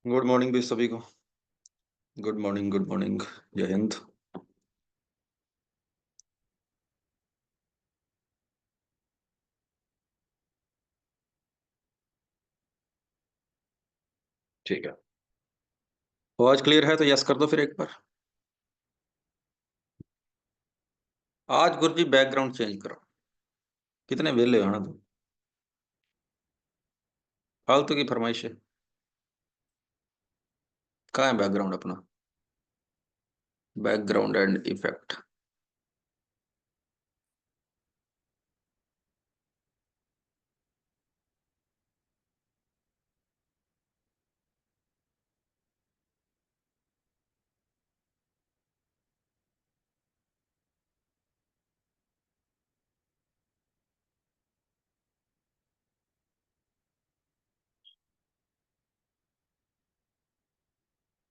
Good morning भी सभी को। Good morning, good morning. जय हिंद। ठीक है, आवाज क्लियर है तो यस कर दो फिर एक बार। आज गुरु जी बैकग्राउंड चेंज करो। कितने वेले हो ना तुम, फालतू की फरमाइश है। कहाँ है बैकग्राउंड अपना? Background and effect.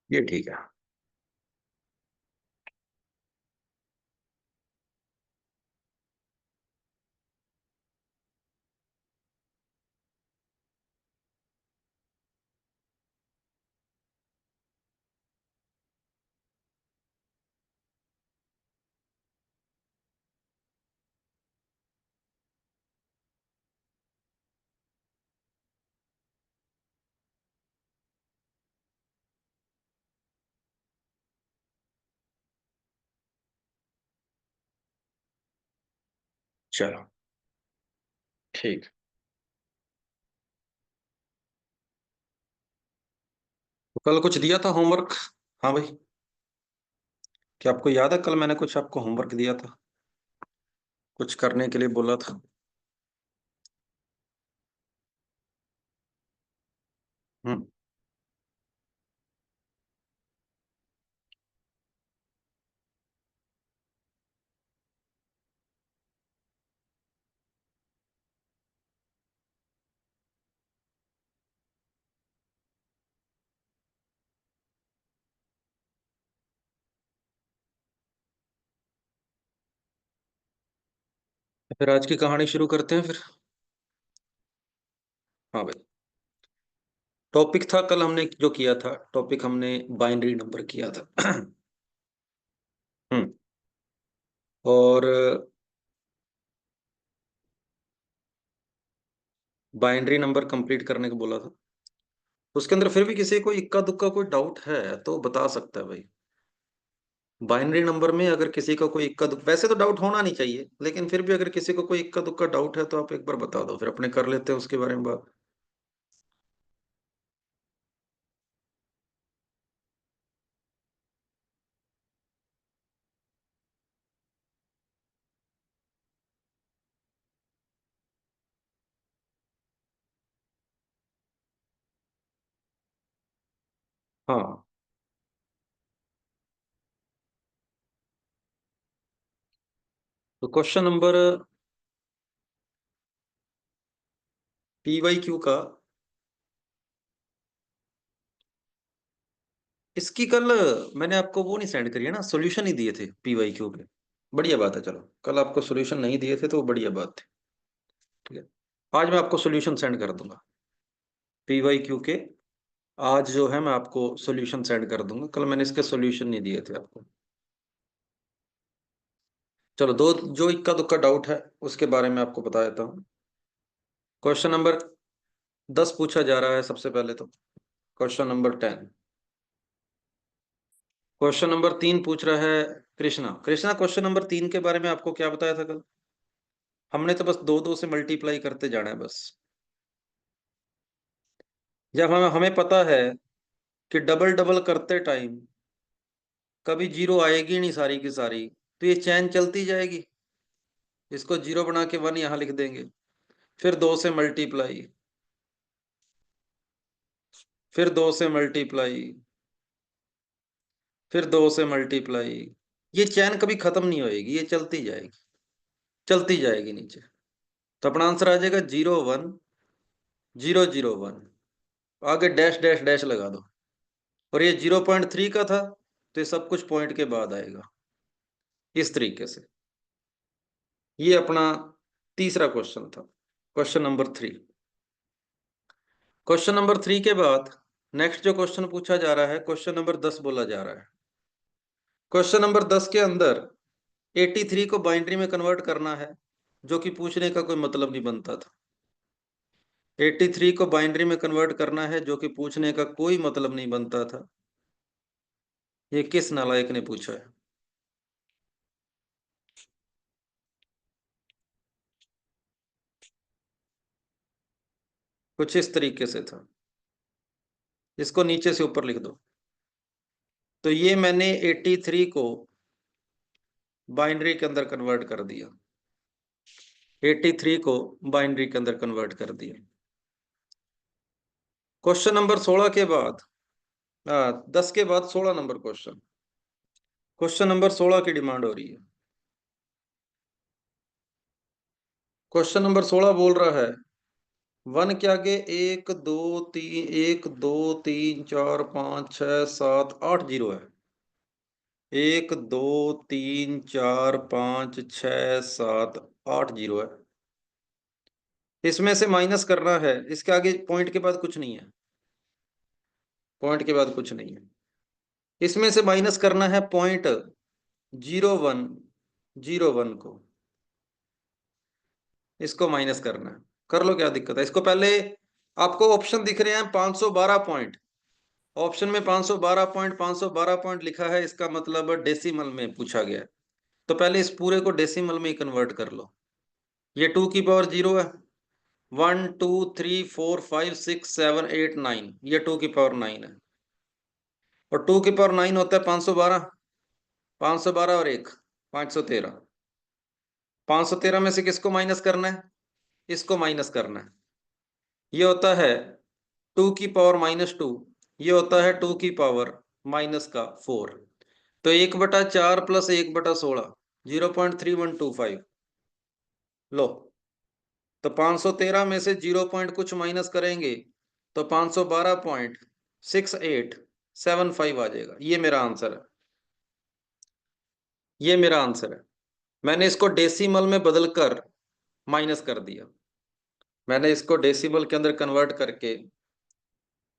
ये ठीक है। चलो ठीक। तो कल कुछ दिया था होमवर्क? हाँ भाई, क्या आपको याद है कल मैंने कुछ आपको होमवर्क दिया था, कुछ करने के लिए बोला था? हम्म। तो फिर आज की कहानी शुरू करते हैं फिर। हाँ भाई, टॉपिक था कल हमने जो किया था, टॉपिक हमने बाइनरी नंबर किया था। हम्म। और बाइनरी नंबर कंप्लीट करने को बोला था। उसके अंदर फिर भी किसी को इक्का दुक्का कोई डाउट है तो बता सकता है भाई। बाइनरी नंबर में अगर किसी का कोई इक्का दुक्का, वैसे तो डाउट होना नहीं चाहिए, लेकिन फिर भी अगर किसी को कोई इक्का दुक्का डाउट है तो आप एक बार बता दो, फिर अपने कर लेते हैं उसके बारे में बात। हाँ, तो क्वेश्चन नंबर PYQ का, इसकी कल मैंने आपको वो नहीं सेंड करी है ना, सॉल्यूशन ही दिए थे PYQ के। बढ़िया बात है, चलो कल आपको सॉल्यूशन नहीं दिए थे तो वो बढ़िया बात थी। ठीक है, आज मैं आपको सॉल्यूशन सेंड कर दूंगा PYQ के। आज जो है मैं आपको सॉल्यूशन सेंड कर दूंगा, कल मैंने इसके सॉल्यूशन नहीं दिए थे आपको। चलो, दो जो इक्का दुक्का डाउट है उसके बारे में आपको बता देता हूँ। क्वेश्चन नंबर 10 पूछा जा रहा है सबसे पहले तो। Question number 10। क्वेश्चन नंबर 3 पूछ रहा है कृष्णा। कृष्णा, क्वेश्चन नंबर 3 के बारे में आपको क्या बताया था कल? हमने तो बस दो दो से मल्टीप्लाई करते जाना है बस। जब हमें हमें पता है कि डबल डबल करते टाइम कभी जीरो आएगी नहीं सारी की सारी, तो ये चैन चलती जाएगी। इसको जीरो बना के 1 यहां लिख देंगे, फिर 2 से मल्टीप्लाई, फिर 2 से मल्टीप्लाई, फिर 2 से मल्टीप्लाई। ये चैन कभी खत्म नहीं होएगी, ये चलती जाएगी, चलती जाएगी नीचे। तो अपना आंसर आ जाएगा 0 1 0 0 1। आगे डैश डैश डैश लगा दो। और ये 0.3 का था तो ये सब कुछ पॉइंट के बाद आएगा, इस तरीके से। ये अपना तीसरा क्वेश्चन था, क्वेश्चन नंबर 3। क्वेश्चन नंबर 3 के बाद नेक्स्ट जो क्वेश्चन पूछा जा रहा है, क्वेश्चन नंबर 10 बोला जा रहा है। क्वेश्चन नंबर 10 के अंदर 83 को बाइनरी में कन्वर्ट करना है, जो कि पूछने का कोई मतलब नहीं बनता था। 83 को बाइनरी में कन्वर्ट करना है, जो कि पूछने का कोई मतलब नहीं बनता था। ये किस नालायक ने पूछा है? कुछ इस तरीके से था। इसको नीचे से ऊपर लिख दो। तो ये मैंने 83 को बाइनरी के अंदर कन्वर्ट कर दिया। 83 को बाइनरी के अंदर कन्वर्ट कर दिया। क्वेश्चन नंबर 16 के बाद 10 के बाद 16 नंबर क्वेश्चन। क्वेश्चन नंबर 16 की डिमांड हो रही है। क्वेश्चन नंबर 16 बोल रहा है, वन के आगे 1 2 3 1 2 3 4 5 6 7 8 जीरो है। 1 2 3 4 5 6 7 8 जीरो है। इसमें से माइनस करना है, इसके आगे पॉइंट के बाद कुछ नहीं है। पॉइंट के बाद कुछ नहीं है। इसमें से माइनस करना है पॉइंट 0101 को। इसको माइनस करना है, कर लो, क्या दिक्कत है। इसको पहले आपको ऑप्शन दिख रहे हैं 512 पॉइंट। ऑप्शन में 512 पॉइंट 512 पॉइंट लिखा है, इसका मतलब डेसिमल में पूछा गया है। तो पहले इस पूरे को डेसिमल में कन्वर्ट कर लो। ये 2 की पावर 0 है। 1 2 3 4 5 6 7 8 9, ये 2 की पावर 9 है। और 2 की पावर 9 होता है 512। 512 और 1 513। 513 में से किसको माइनस करना है? इसको माइनस करना है। ये होता है 2 की पावर -2। ये होता है 2 की पावर- तो 1/4 प्लस 1/16, 0.3125। लो, तो 513 में से 0 पॉइंट कुछ माइनस करेंगे तो 512.6875 आ जाएगा। ये मेरा आंसर है। ये मेरा आंसर है। मैंने इसको डेसिमल में बदलकर माइनस कर दिया। मैंने इसको डेसिमल के अंदर कन्वर्ट करके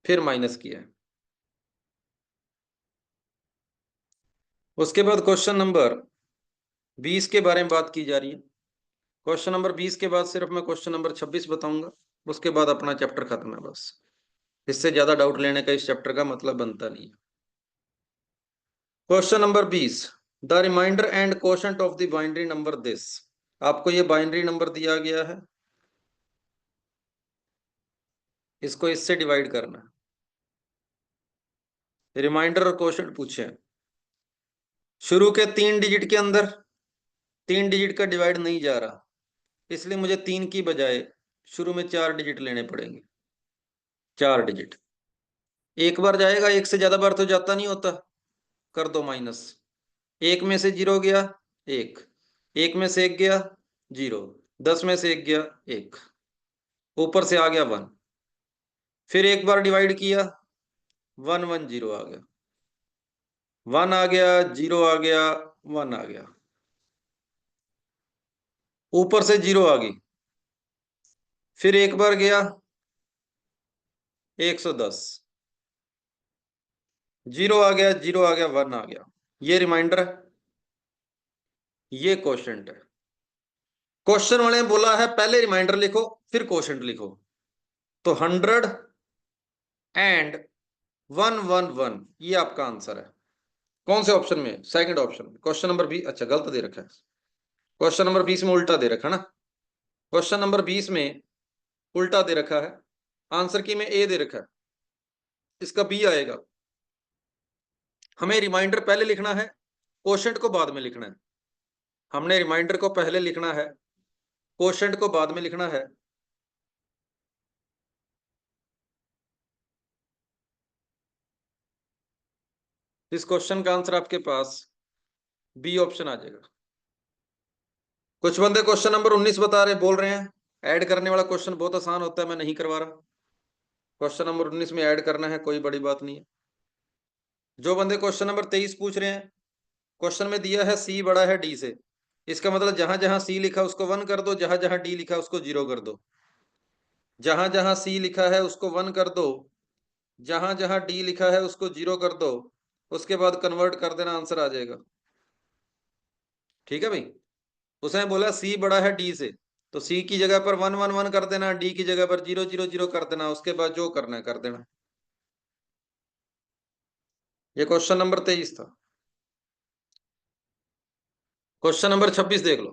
फिर माइनस किया है। उसके बाद क्वेश्चन नंबर 20 के बारे में बात की जा रही है। क्वेश्चन नंबर 20 के बाद सिर्फ मैं क्वेश्चन नंबर 26 बताऊंगा। उसके बाद अपना चैप्टर खत्म है बस। इससे ज्यादा डाउट लेने का इस चैप्टर का मतलब बनता नहीं है। Question number 20, the remainder and quotient of the binary number this. आपको ये बाइनरी नंबर दिया गया है, इसको इससे डिवाइड करना है। रिमाइंडर और कोशेंट पूछे हैं। शुरू के 3 डिजिट के अंदर 3 डिजिट का डिवाइड नहीं जा रहा, इसलिए मुझे 3 की बजाय शुरू में 4 डिजिट लेने पड़ेंगे। 4 डिजिट एक बार जाएगा, एक से ज्यादा बार तो जाता नहीं होता। कर दो माइनस। 1 में से 0 गया 1, 1 में से 1 गया 0, 10 में से 1 गया 1, ऊपर से आ गया 1। फिर एक बार डिवाइड किया 1 1 0 आ गया, 1 आ गया, 0 आ गया, 1 आ गया, ऊपर से 0 आ गई। फिर एक बार गया 110, 0 आ गया, 0 आ गया, 1 आ गया। ये रिमाइंडर है, ये क्वोशंट है। क्वेश्चन वाले ने बोला है पहले रिमाइंडर लिखो फिर क्वोशंट लिखो। तो 100 and 111, ये आपका आंसर है। कौन से ऑप्शन में? सेकंड ऑप्शन में। क्वेश्चन नंबर 20, अच्छा गलत दे रखा है। क्वेश्चन नंबर 20 में उल्टा दे रखा है ना। क्वेश्चन नंबर 20 में उल्टा दे रखा है। आंसर की में ए दे रखा है, इसका बी आएगा। हमें रिमाइंडर पहले लिखना है, क्वोशंट को बाद में लिखना है। हमने रिमाइंडर को पहले लिखना है, क्वोशंट को बाद में लिखना है। इस क्वेश्चन का आंसर आपके पास बी ऑप्शन आ जाएगा। कुछ बंदे क्वेश्चन नंबर 19 बता रहे, बोल रहे हैं ऐड करने वाला क्वेश्चन बहुत आसान होता है, मैं नहीं करवा रहा। क्वेश्चन नंबर 19 में ऐड करना है, कोई बड़ी बात नहीं है। जो बंदे क्वेश्चन नंबर 23 पूछ रहे हैं, क्वेश्चन में दिया है सी बड़ा है डी से, इसका मतलब जहां जहां सी लिखा उसको 1 कर दो, जहां जहां डी लिखा उसको 0 कर दो। जहां जहां सी लिखा है उसको 1 कर दो, जहां जहां डी लिखा है उसको 0 कर दो, उसके बाद कन्वर्ट कर देना, आंसर आ जाएगा। ठीक है भाई। उसने बोला सी बड़ा है डी से, तो सी की जगह पर 1 1 1 कर देना, डी की जगह पर 0 0 0 कर देना, उसके बाद जो करना है कर देना। ये क्वेश्चन नंबर 23 था। क्वेश्चन नंबर 26 देख लो।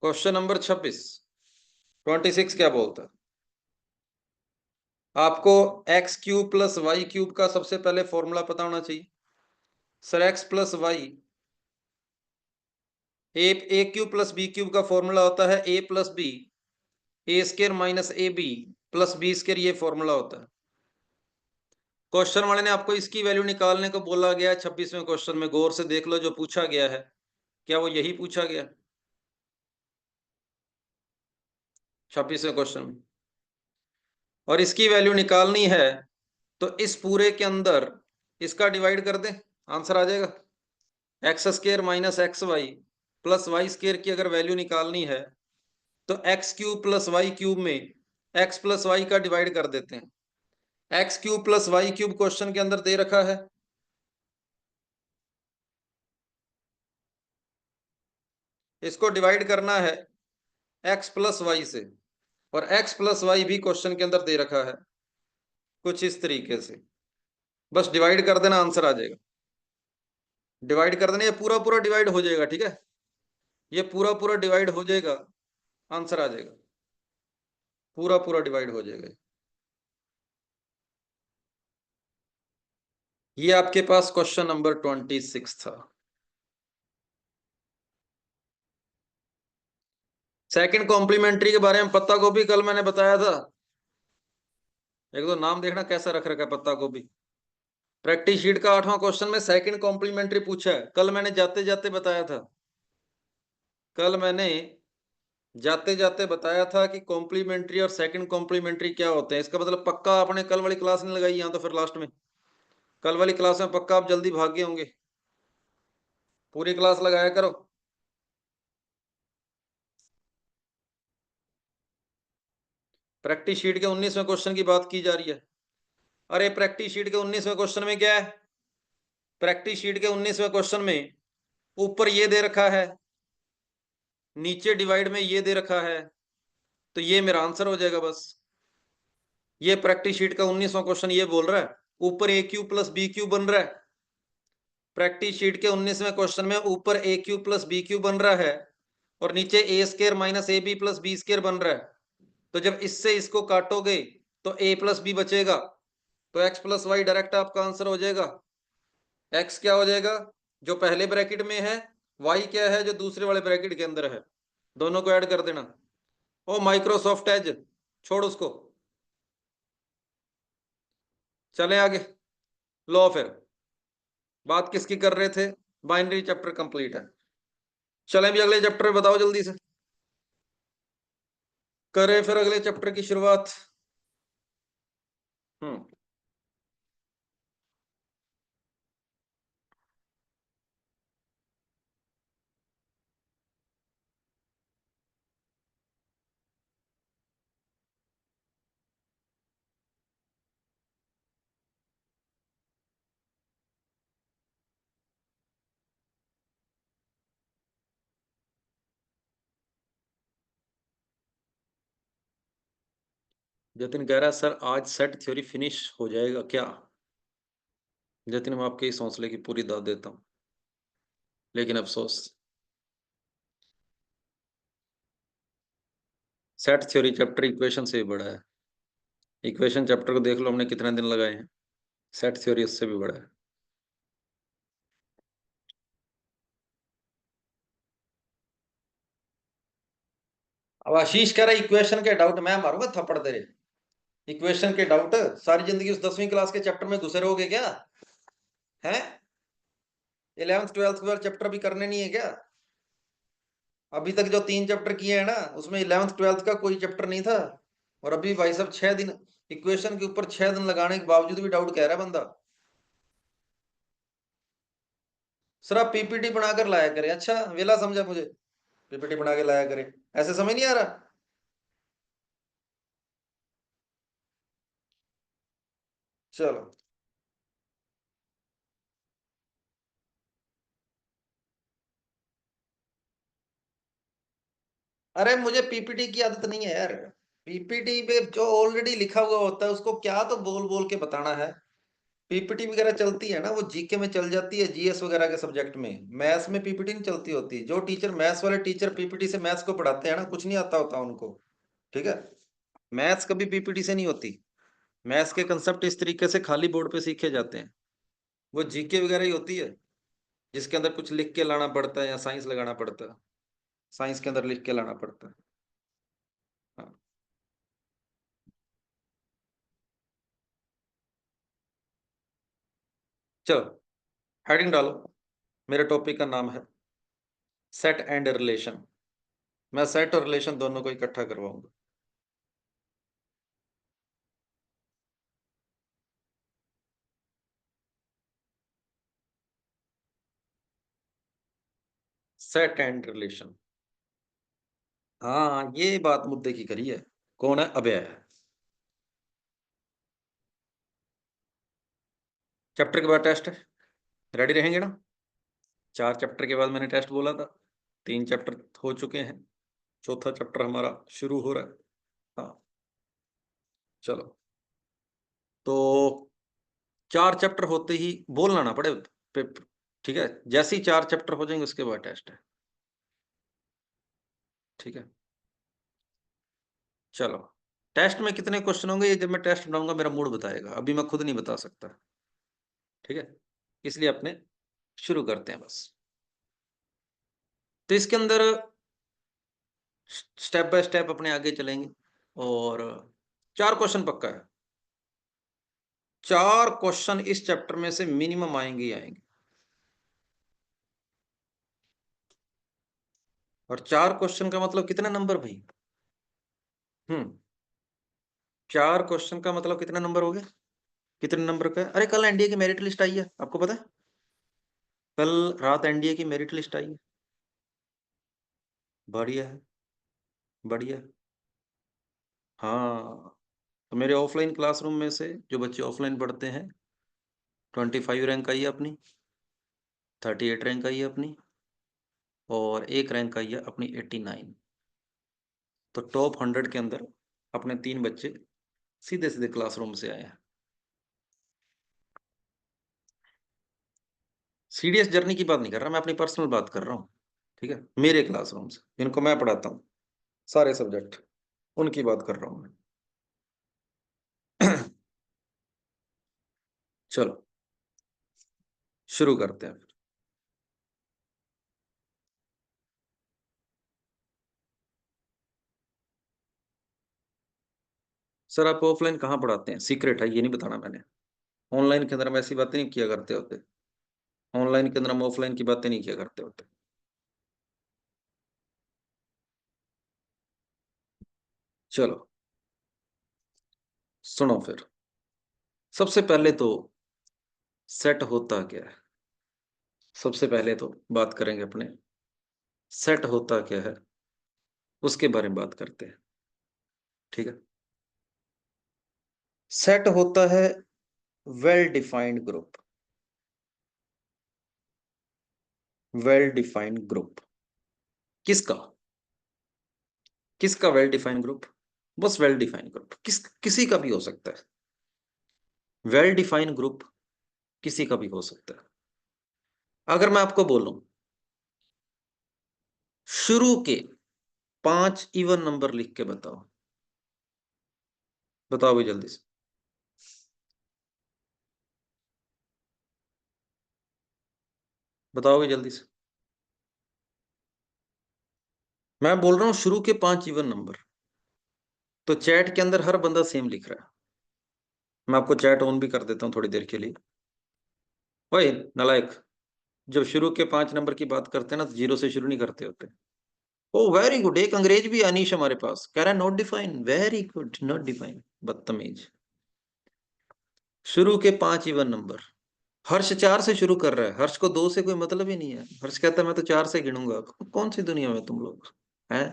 क्वेश्चन नंबर 26, 26 क्या बोलता है? आपको x cube plus y cube का सबसे पहले फॉर्मूला पता होना चाहिए। Sir x plus y, a cube plus b cube का फॉर्मूला होता है a plus b, a square minus a b plus b square, ये फॉर्मूला होता है। क्वेश्चन वाले ने आपको इसकी वैल्यू निकालने को बोला गया है 26वें क्वेश्चन में, गौर से देख लो जो पूछा गया है, क्या वो यही पूछा गया 26वें क्वेश्चन में? और इसकी वैल्यू निकालनी है तो इस पूरे के अंदर इसका डिवाइड कर दें, आंसर आ जाएगा। X square minus x y plus y square की अगर वैल्यू निकालनी है तो x cube plus y cube में एक्स प्लस वाई का डिवाइड कर देते हैं। X cube plus y cube question के अंदर दे रखा है, इसको डिवाइड करना है एक्स प्लस वाई से, और एक्स प्लस वाई भी क्वेश्चन के अंदर दे रखा है कुछ इस तरीके से। बस डिवाइड कर देना, आंसर आ जाएगा। डिवाइड कर देना, ये पूरा पूरा डिवाइड हो जाएगा, ठीक है, ये पूरा पूरा डिवाइड हो जाएगा, आंसर आ जाएगा, पूरा पूरा डिवाइड हो जाएगा। ये आपके पास क्वेश्चन नंबर 26 था। सेकंड कॉम्प्लीमेंट्री के बारे में पत्ता गोभी कल मैंने बताया था, एक दो नाम देखना कैसा रख रखा है पत्ता गोभी। प्रैक्टिस शीट का 8वां क्वेश्चन में सेकंड कॉम्प्लीमेंट्री पूछा है, कल मैंने जाते जाते बताया था, कल मैंने जाते जाते बताया था कि कॉम्प्लीमेंट्री और सेकंड कॉम्प्लीमेंट्री क्या होते हैं। इसका मतलब पक्का आपने कल वाली क्लास नहीं लगाई, यहाँ तो फिर लास्ट में कल वाली क्लास में पक्का आप जल्दी भाग गए होंगे, पूरी क्लास लगाया करो। प्रैक्टिस शीट के 19वें क्वेश्चन की बात की जा रही है। अरे प्रैक्टिस शीट के 19वें क्वेश्चन में क्या है? प्रैक्टिस शीट के 19वें क्वेश्चन में ऊपर ये दे रखा है, नीचे डिवाइड में ये दे रखा है, तो ये मेरा आंसर हो जाएगा बस। ये प्रैक्टिस शीट का 19वां क्वेश्चन ये बोल रहा है ऊपर a cube plus b cube बन रहा है। प्रैक्टिस शीट के 19वें क्वेश्चन में ऊपर a cube plus b cube बन रहा है और नीचे a square minus a b plus b square बन रहा है। तो जब इससे इसको काटोगे तो ए प्लस बी बचेगा, तो एक्स प्लस वाई डायरेक्ट आपका आंसर हो जाएगा। एक्स क्या हो जाएगा जो पहले ब्रैकेट में है, वाई क्या है जो दूसरे वाले ब्रैकेट के अंदर है, दोनों को ऐड कर देना। ओ माइक्रोसॉफ्ट एज छोड़ उसको, चले आगे। लो फिर बात किसकी कर रहे थे? बाइनरी चैप्टर कंप्लीट है। चलें भी अगले चैप्टर बताओ जल्दी से, करें फिर अगले चैप्टर की शुरुआत। हम्म। जतिन कह रहा है सर आज सेट थ्योरी फिनिश हो जाएगा क्या? जतिन मैं आपके इस हौसले की पूरी दाद देता हूँ, लेकिन अफसोस सेट थ्योरी चैप्टर इक्वेशन से भी बड़ा है। इक्वेशन चैप्टर को देख लो हमने कितने दिन लगाए हैं, सेट थ्योरी उससे भी बड़ा है। अब आशीष कह रहा है इक्वेशन के डाउट मैं मारूंगा थप्पड़ तेरे। इक्वेशन के डाउट सारी जिंदगी उस 10वीं क्लास के चैप्टर में घुसे रहोगे क्या? हैं? 11th 12th के चैप्टर भी करने नहीं है क्या? अभी तक जो 3 चैप्टर किए हैं ना उसमें 11th 12th का कोई चैप्टर नहीं था, और अभी भाई साहब 6 दिन इक्वेशन के ऊपर 6 दिन लगाने के बावजूद भी डाउट कह रहा है बंदा। सर आप पीपीटी बनाकर लाया करे, अच्छा वेला समझा मुझे, पीपीटी बना के लाया करे, ऐसे समझ नहीं आ रहा। चलो, अरे मुझे पीपीटी की आदत नहीं है यार। पीपीटी पे जो ऑलरेडी लिखा हुआ होता है उसको क्या तो बोल बोल के बताना है। पीपीटी वगैरह चलती है ना, वो जीके में चल जाती है, जीएस वगैरह के सब्जेक्ट में। मैथ्स में पीपीटी नहीं चलती होती। जो टीचर मैथ्स वाले टीचर पीपीटी से मैथ्स को पढ़ाते हैं ना, कुछ नहीं आता होता उनको। ठीक है। मैथ्स कभी पीपीटी से नहीं होती। मैथ्स के कंसेप्ट इस तरीके से खाली बोर्ड पे सीखे जाते हैं। वो जीके वगैरह ही होती है, जिसके अंदर कुछ लिख के लाना पड़ता है या साइंस लगाना पड़ता है। साइंस के अंदर लिख के लाना पड़ता है। हाँ। चलो, हेडिंग डालो। मेरे टॉपिक का नाम है सेट एंड रिलेशन। मैं सेट और रिलेशन दोनों को इकट्ठा करवाऊंगा। Set and relation. हाँ, ये बात मुद्दे की करी है। कौन है? अभय है। चैप्टर के बाद टेस्ट है। रेडी रहेंगे ना? 4 चैप्टर के बाद मैंने टेस्ट बोला था। 3 चैप्टर हो चुके हैं। चौथा चैप्टर हमारा शुरू हो रहा है। हाँ। चलो, तो 4 चैप्टर होते ही बोलना ना पड़े ठीक है। जैसे ही 4 चैप्टर हो जाएंगे उसके बाद टेस्ट है। ठीक है। चलो, टेस्ट में कितने क्वेश्चन होंगे ये जब मैं टेस्ट बनाऊंगा मेरा मूड बताएगा, अभी मैं खुद नहीं बता सकता। ठीक है। इसलिए अपने शुरू करते हैं बस। तो इसके अंदर स्टेप बाय स्टेप अपने आगे चलेंगे। और 4 क्वेश्चन पक्का है। 4 क्वेश्चन इस चैप्टर में से मिनिमम आएंगे ही आएंगे। और 4 क्वेश्चन का मतलब कितने नंबर भाई? 4 क्वेश्चन का मतलब कितने नंबर हो गए? कितने नंबर का है? अरे कल एनडीए की मेरिट लिस्ट आई है, आपको पता है? कल रात एनडीए की मेरिट लिस्ट आई है। बढ़िया है। बढ़िया है। हाँ। तो मेरे ऑफलाइन क्लासरूम में से जो बच्चे ऑफलाइन पढ़ते हैं, 25 रैंक आई है अपनी, 38 रैंक आई है अपनी, और एक रैंक आई है अपनी 89। तो टॉप 100 के अंदर अपने 3 बच्चे सीधे सीधे क्लासरूम से आए हैं। सीडीएस जर्नी की बात नहीं कर रहा मैं, अपनी पर्सनल बात कर रहा हूँ। ठीक है, मेरे क्लासरूम से जिनको मैं पढ़ाता हूँ, सारे सब्जेक्ट, उनकी बात कर रहा हूँ मैं। चलो, शुरू करते हैं। सर आप ऑफलाइन कहाँ पढ़ाते हैं? सीक्रेट है, ये नहीं बताना मैंने। ऑनलाइन के अंदर हम ऐसी बातें नहीं किया करते होते। ऑनलाइन के अंदर हम ऑफलाइन की बातें नहीं किया करते होते। चलो, सुनो फिर। सबसे पहले तो सेट होता क्या है? सबसे पहले तो बात करेंगे अपने सेट होता क्या है, उसके बारे में बात करते हैं। ठीक है। सेट होता है well defined group. Well defined group किसका? किसका वेल डिफाइंड ग्रुप? बस वेल डिफाइंड ग्रुप, किसी का भी हो सकता है। वेल डिफाइंड ग्रुप किसी का भी हो सकता है। अगर मैं आपको बोलूं शुरू के 5 इवन नंबर लिख के बताओ, बताओ भी जल्दी से। बताओ भी जल्दी से। मैं बोल रहा हूं शुरू के 5 इवन नंबर। तो चैट के अंदर हर बंदा सेम लिख रहा है। मैं आपको चैट ऑन भी कर देता हूँ थोड़ी देर के लिए। ओए नालायक, जब शुरू के 5 नंबर की बात करते हैं ना तो जीरो से शुरू नहीं करते होते। ओ वेरी गुड, एक अंग्रेज भी अनीश हमारे पास कह रहा है not define. Very good, not define, बदतमीज। शुरू के 5 इवन नंबर। हर्ष 4 से शुरू कर रहा है। हर्ष को 2 से कोई मतलब ही नहीं है। हर्ष कहता है मैं तो 4 से गिनूंगा। कौन सी दुनिया में तुम लोग हैं?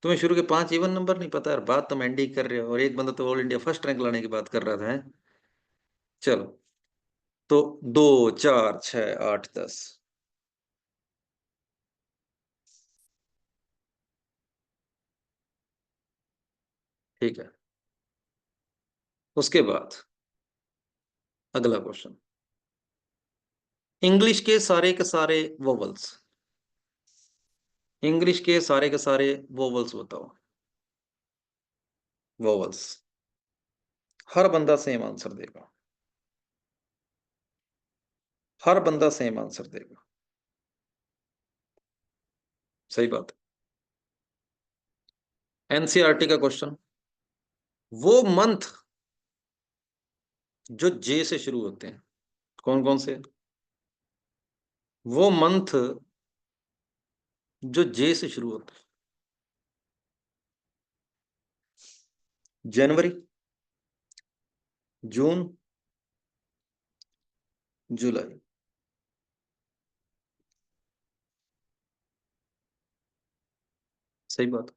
तुम्हें शुरू के 5 इवन नंबर नहीं पता यार? बात तुम एनडी कर रहे हो, और एक बंदा तो ऑल इंडिया फर्स्ट रैंक लाने की बात कर रहा था है? चलो, तो 2 4 6 8 10। ठीक है, उसके बाद अगला क्वेश्चन, इंग्लिश के सारे वोवल्स, इंग्लिश के सारे वोवल्स बताओ। वोवल्स, हर बंदा सेम आंसर देगा, हर बंदा सेम आंसर देगा। सही बात है, एनसीईआरटी का क्वेश्चन, वो मंथ जो जे से शुरू होते हैं, कौन कौन से? वो मंथ जो जे से शुरू होते हैं। जनवरी, जून, जुलाई। सही बात।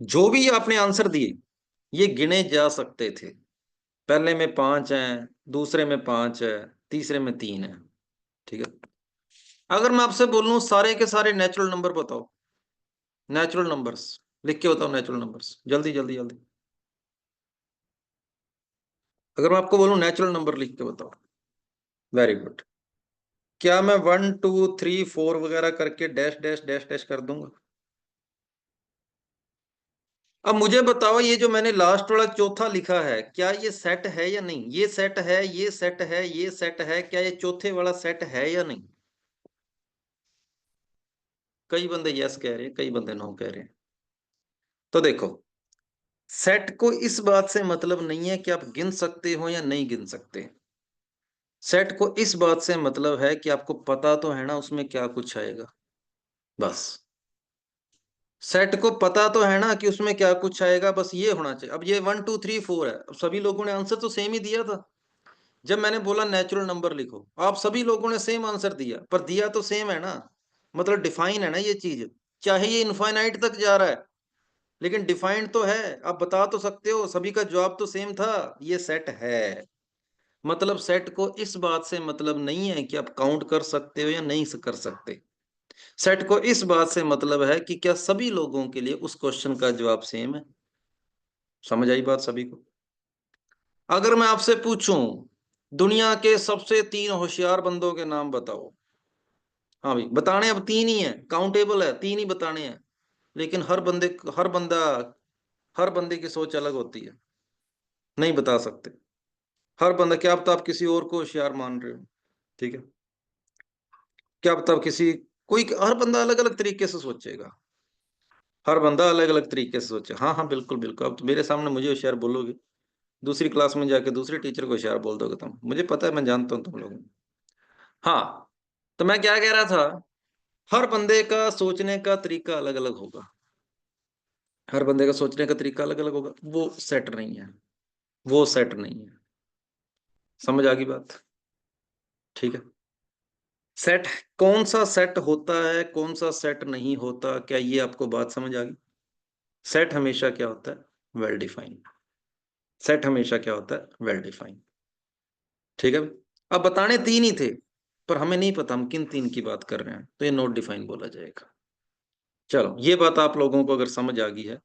जो भी आपने आंसर दिए, ये गिने जा सकते थे। पहले में 5 हैं, दूसरे में 5 है, तीसरे में 3 है। ठीक है, अगर मैं आपसे बोलूं सारे के सारे नेचुरल नंबर बताओ, नेचुरल नंबर्स लिख के बताओ, नेचुरल नंबर्स, जल्दी जल्दी जल्दी। अगर मैं आपको बोलूं नेचुरल नंबर लिख के बताओ। Very good. क्या मैं 1 2 3 4 वगैरह करके डैश डैश डैश डैश कर दूंगा? अब मुझे बताओ, ये जो मैंने लास्ट वाला चौथा लिखा है, क्या ये सेट है या नहीं? ये सेट है, ये सेट है, ये सेट है, क्या ये चौथे वाला सेट है या नहीं? कई बंदे यस कह रहे हैं, कई बंदे नो कह रहे हैं। तो देखो, सेट को इस बात से मतलब नहीं है कि आप गिन सकते हो या नहीं गिन सकते। सेट को इस बात से मतलब है कि आपको पता तो है ना उसमें क्या कुछ आएगा, बस। सेट को पता तो है ना कि उसमें क्या कुछ आएगा, बस ये होना चाहिए। अब ये 1 2 3 4 है, अब सभी लोगों ने आंसर तो सेम ही दिया था। जब मैंने बोला नेचुरल नंबर लिखो, आप सभी लोगों ने सेम आंसर दिया, पर दिया तो सेम है ना, मतलब डिफाइन है ना ये चीज। चाहे ये इनफाइनाइट तक जा रहा है, लेकिन डिफाइंड तो है। आप बता तो सकते हो, सभी का जवाब तो सेम था, ये सेट है। मतलब सेट को इस बात से मतलब नहीं है कि आप काउंट कर सकते हो या नहीं कर सकते। सेट को इस बात से मतलब है कि क्या सभी लोगों के लिए उस क्वेश्चन का जवाब सेम है। समझ आई बात सभी को? अगर मैं आपसे पूछूं दुनिया के सबसे 3 होशियार बंदों के नाम बताओ। हाँ भाई, बताने अब 3 ही है, काउंटेबल है, 3 ही बताने हैं। लेकिन हर बंदे की सोच अलग होती है, नहीं बता सकते। हर बंदा, क्या पता आप किसी और को होशियार मान रहे हो। ठीक है, क्या पता आप किसी, कोई, हर बंदा अलग अलग तरीके से सोचेगा। हर बंदा अलग अलग तरीके से सोचे। हाँ हाँ, बिल्कुल बिल्कुल। अब तो मेरे सामने मुझे होशियार बोलोगे, दूसरी क्लास में जाके दूसरे टीचर को होशियार बोल दोगे तुम, मुझे पता है, मैं जानता हूँ तुम लोगों को। हाँ, तो मैं क्या कह रहा था, हर बंदे का सोचने का तरीका अलग अलग होगा। हर बंदे का सोचने का तरीका अलग अलग होगा, वो सेट नहीं है, वो सेट नहीं है। समझ आ गई बात? ठीक है। सेट, कौन सा सेट होता है, कौन सा सेट नहीं होता, क्या ये आपको बात समझ आ गई? सेट हमेशा क्या होता है? Well defined. सेट हमेशा क्या होता है? Well defined. ठीक है। अब बताने 3 ही थे, पर हमें नहीं पता हम किन 3 की बात कर रहे हैं, तो ये नॉट डिफाइन बोला जाएगा। चलो, ये बात आप लोगों को अगर समझ आ गई है,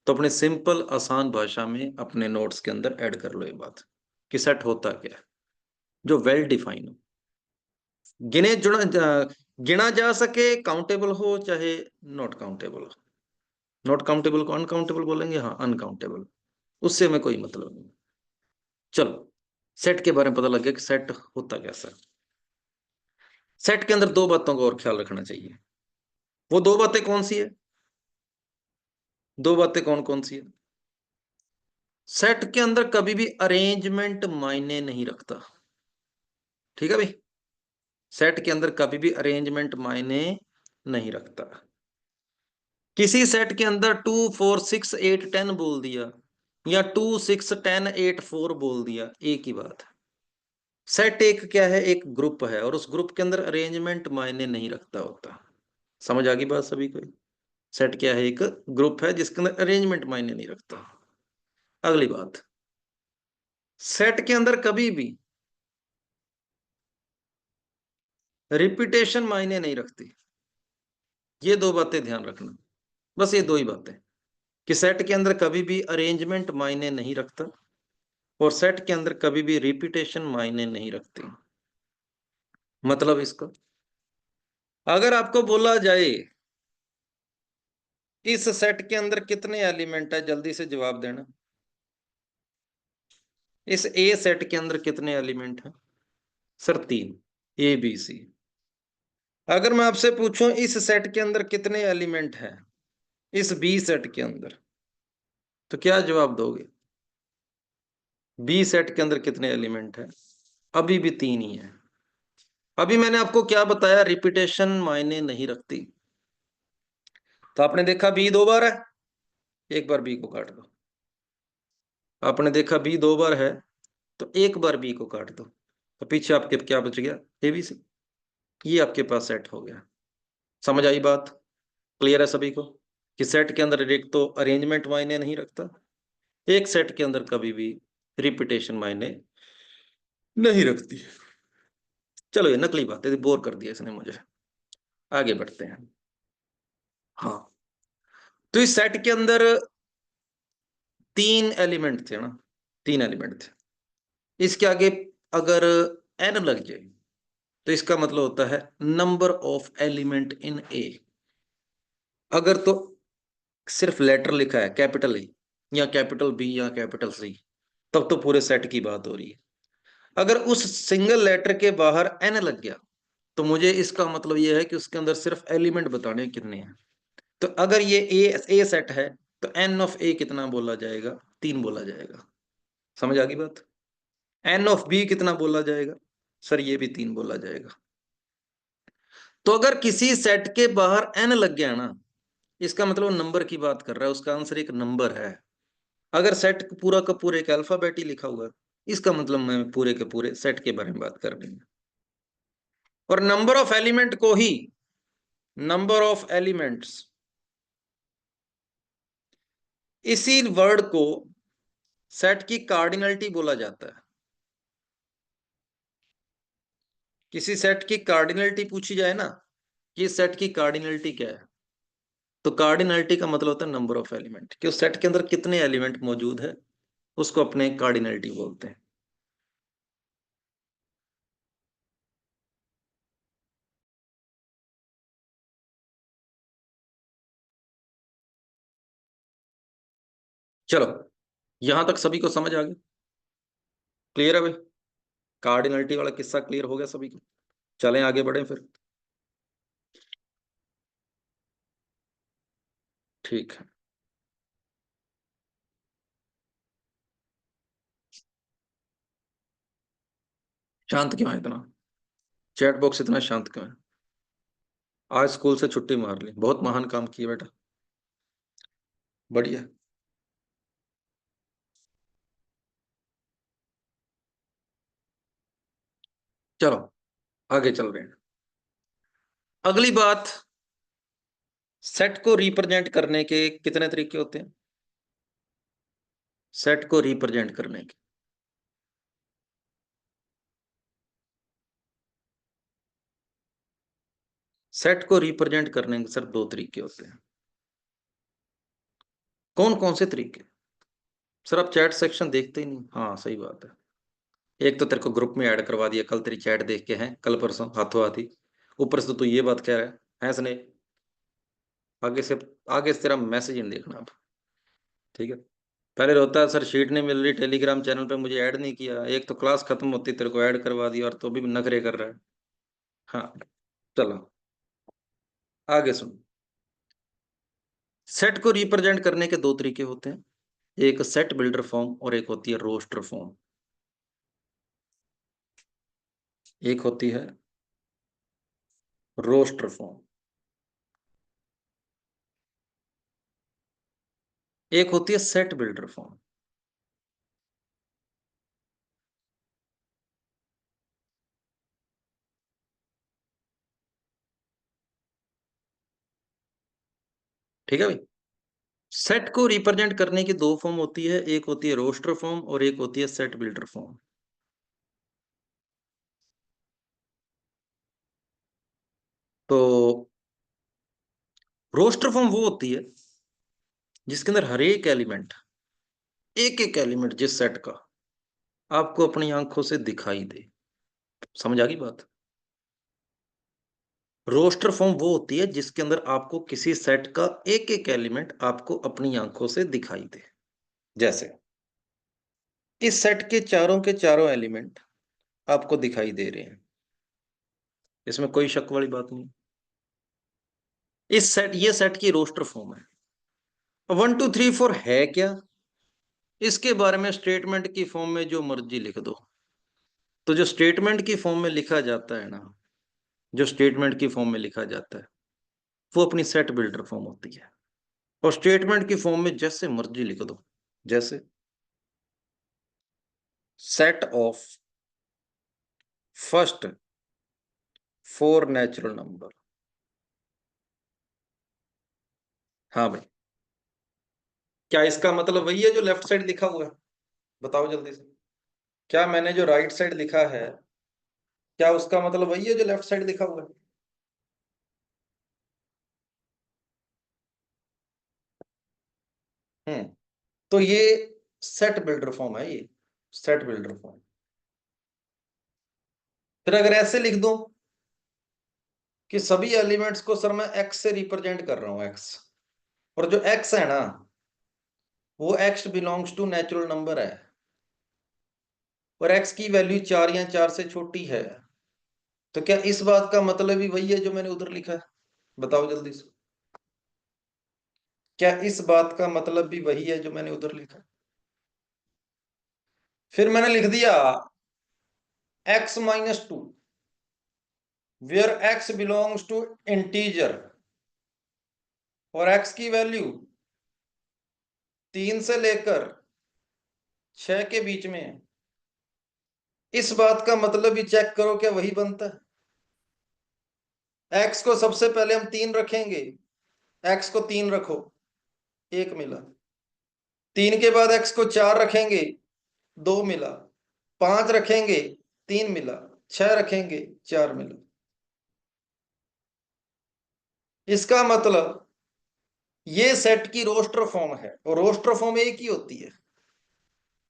तो अपने सिंपल आसान भाषा में अपने नोट्स के अंदर ऐड कर लो ये बात, कि सेट होता क्या है जो वेल डिफाइन हो, गिने जुना गिना जा सके, काउंटेबल हो चाहे नॉट काउंटेबल हो। नॉट काउंटेबल को अनकाउंटेबल बोलेंगे, हाँ अनकाउंटेबल, उससे हमें कोई मतलब नहीं। चलो, सेट के बारे में पता लग गया कि सेट होता कैसा है। सेट के अंदर 2 बातों का और ख्याल रखना चाहिए। वो 2 बातें कौन सी है? 2 बातें कौन कौन सी है? सेट के अंदर कभी भी अरेंजमेंट मायने नहीं रखता। ठीक है भाई, सेट के अंदर कभी भी अरेंजमेंट मायने नहीं रखता। किसी सेट के अंदर 2 4 6 8 10 बोल दिया, या 2 6 10 8 4 बोल दिया, एक ही बात है। सेट एक क्या है? एक ग्रुप है, और उस ग्रुप के अंदर अरेंजमेंट मायने नहीं रखता होता। समझ आ गई बात सभी को? सेट क्या है? एक ग्रुप है जिसके अंदर अरेंजमेंट मायने नहीं रखता। अगली बात, सेट के अंदर कभी भी रिपीटेशन मायने नहीं रखती। ये दो बातें ध्यान रखना, बस ये दो ही बातें, कि सेट के अंदर कभी भी अरेंजमेंट मायने नहीं रखता और सेट के अंदर कभी भी रिपीटेशन मायने नहीं रखती। मतलब इसका, अगर आपको बोला जाए इस सेट के अंदर कितने एलिमेंट है, जल्दी से जवाब देना। इस ए सेट के अंदर कितने एलिमेंट हैं? Sir 3, A B C. अगर मैं आपसे पूछूं इस सेट के अंदर कितने एलिमेंट हैं, इस बी सेट के अंदर, तो क्या जवाब दोगे? बी सेट के अंदर कितने एलिमेंट हैं? अभी भी 3 ही है। अभी मैंने आपको क्या बताया, रिपीटेशन मायने नहीं रखती। तो आपने देखा बी 2 बार है, एक बार बी को काट दो। आपने देखा बी 2 बार है, तो एक बार बी को काट दो, तो पीछे आपके क्या बच गया? एबीसी। ये आपके पास सेट हो गया। समझ आई बात? क्लियर है सभी को कि सेट के अंदर एक तो अरेंजमेंट मायने नहीं रखता, एक सेट के अंदर कभी भी रिपीटेशन मायने नहीं रखती। चलो ये नकली बात है, बोर कर दिया इसने मुझे। आगे बढ़ते हैं। हाँ, तो इस सेट के अंदर 3 एलिमेंट थे ना, 3 एलिमेंट थे। इसके आगे अगर एन लग जाए तो इसका मतलब होता है नंबर ऑफ एलिमेंट इन ए। अगर तो सिर्फ लेटर लिखा है कैपिटल ए या कैपिटल बी या कैपिटल सी, तब तो पूरे सेट की बात हो रही है। अगर उस सिंगल लेटर के बाहर एन लग गया तो मुझे इसका मतलब यह है कि उसके अंदर सिर्फ एलिमेंट बताने हैं कितने हैं। तो अगर ये ए सेट है तो एन ऑफ ए कितना बोला जाएगा? 3 बोला जाएगा। समझ आ गई बात? एन ऑफ बी कितना बोला जाएगा? सर ये भी 3 बोला जाएगा। तो अगर किसी सेट के बाहर एन लग गया ना, इसका मतलब नंबर की बात कर रहा है, उसका आंसर एक नंबर है। अगर सेट पूरा का पूरा एक अल्फाबेट ही लिखा हुआ है, इसका मतलब मैं पूरे के पूरे सेट के बारे में बात कर रही हूँ। और नंबर ऑफ एलिमेंट को ही, नंबर ऑफ एलिमेंट्स, इसी वर्ड को सेट की कार्डिनलिटी बोला जाता है। किसी सेट की कार्डिनलिटी पूछी जाए ना कि इस सेट की कार्डिनलिटी क्या है, तो कार्डिनलिटी का मतलब होता है नंबर ऑफ एलिमेंट, कि उस सेट के अंदर कितने एलिमेंट मौजूद है, उसको अपने कार्डिनलिटी बोलते हैं। चलो, यहां तक सभी को समझ आ गया? क्लियर है भाई? कार्डिनलिटी वाला किस्सा क्लियर हो गया सभी को? चलें आगे बढ़े फिर। ठीक है। शांत क्यों है इतना? चैट बॉक्स इतना शांत क्यों है? आज स्कूल से छुट्टी मार ली, बहुत महान काम किया बेटा। बढ़िया। चलो आगे चल रहे हैं। अगली बात, सेट को रिप्रेजेंट करने के कितने तरीके होते हैं? सेट को रिप्रेजेंट करने के, सेट को रिप्रेजेंट करने के सर 2 तरीके होते हैं। कौन कौन से तरीके? सर आप चैट सेक्शन देखते ही नहीं। हाँ सही बात है। एक तो तेरे को ग्रुप में ऐड करवा दिया, कल तेरी चैट देख के हैं, कल परसों हाथों हाथी, ऊपर से तो तू ये बात कह रहा है सने। आगे से, आगे से तेरा मैसेज नहीं देखना अब, ठीक है? पहले रोता है सर शीट नहीं मिल रही, टेलीग्राम चैनल पे मुझे ऐड नहीं किया। एक तो क्लास खत्म होती तेरे को ऐड करवा दिया और तो भी नखरे कर रहा है। हाँ, चलो आगे सुन। सेट को रिप्रेजेंट करने के 2 तरीके होते हैं, एक सेट बिल्डर फॉर्म और एक होती है रोस्टर फॉर्म। एक होती है रोस्टर फॉर्म, एक होती है सेट बिल्डर फॉर्म। ठीक है भाई? सेट को रिप्रेजेंट करने की दो फॉर्म होती है, एक होती है रोस्टर फॉर्म और एक होती है सेट बिल्डर फॉर्म। तो रोस्टर फॉर्म वो होती है जिसके अंदर हर एक एक एलिमेंट जिस सेट का आपको अपनी आंखों से दिखाई दे। समझ आ गई बात? रोस्टर फॉर्म वो होती है जिसके अंदर आपको किसी सेट का एक एक एलिमेंट आपको अपनी आंखों से दिखाई दे। जैसे इस सेट के चारों एलिमेंट आपको दिखाई दे रहे हैं, इसमें कोई शक वाली बात नहीं। ये सेट की रोस्टर फॉर्म है। 1 2 3 4 है क्या, इसके बारे में स्टेटमेंट की फॉर्म में जो मर्जी लिख दो। तो जो स्टेटमेंट की फॉर्म में लिखा जाता है ना, जो स्टेटमेंट की फॉर्म में लिखा जाता है वो अपनी सेट बिल्डर फॉर्म होती है। और स्टेटमेंट की फॉर्म में जैसे मर्जी लिख दो, जैसे set of first 4 natural number. हाँ भाई, क्या इसका मतलब वही है जो लेफ्ट साइड लिखा हुआ है? बताओ जल्दी से। क्या मैंने जो राइट साइड लिखा है, क्या उसका मतलब वही है जो लेफ्ट साइड लिखा हुआ है? हम्म। तो ये सेट बिल्डर फॉर्म है, ये सेट बिल्डर फॉर्म। फिर अगर ऐसे लिख दूं कि सभी एलिमेंट्स को सर मैं एक्स से रिप्रेजेंट कर रहा हूं, एक्स, और जो एक्स है ना वो x belongs to natural number है, और एक्स की वैल्यू 4 या 4 से छोटी है, तो क्या इस बात का मतलब भी वही है जो मैंने उधर लिखा है? बताओ जल्दी से। क्या इस बात का मतलब भी वही है जो मैंने उधर लिखा? फिर मैंने लिख दिया x-2, where x belongs to integer, और x की वैल्यू 3 से लेकर 6 के बीच में है। इस बात का मतलब भी चेक करो, क्या वही बनता है? x को सबसे पहले हम 3 रखेंगे, x को 3 रखो, 1 मिला। 3 के बाद x को 4 रखेंगे, 2 मिला। 5 रखेंगे, 3 मिला। 6 रखेंगे, 4 मिला। इसका मतलब ये सेट की रोस्टर फॉर्म है, और रोस्टर फॉर्म एक ही होती है,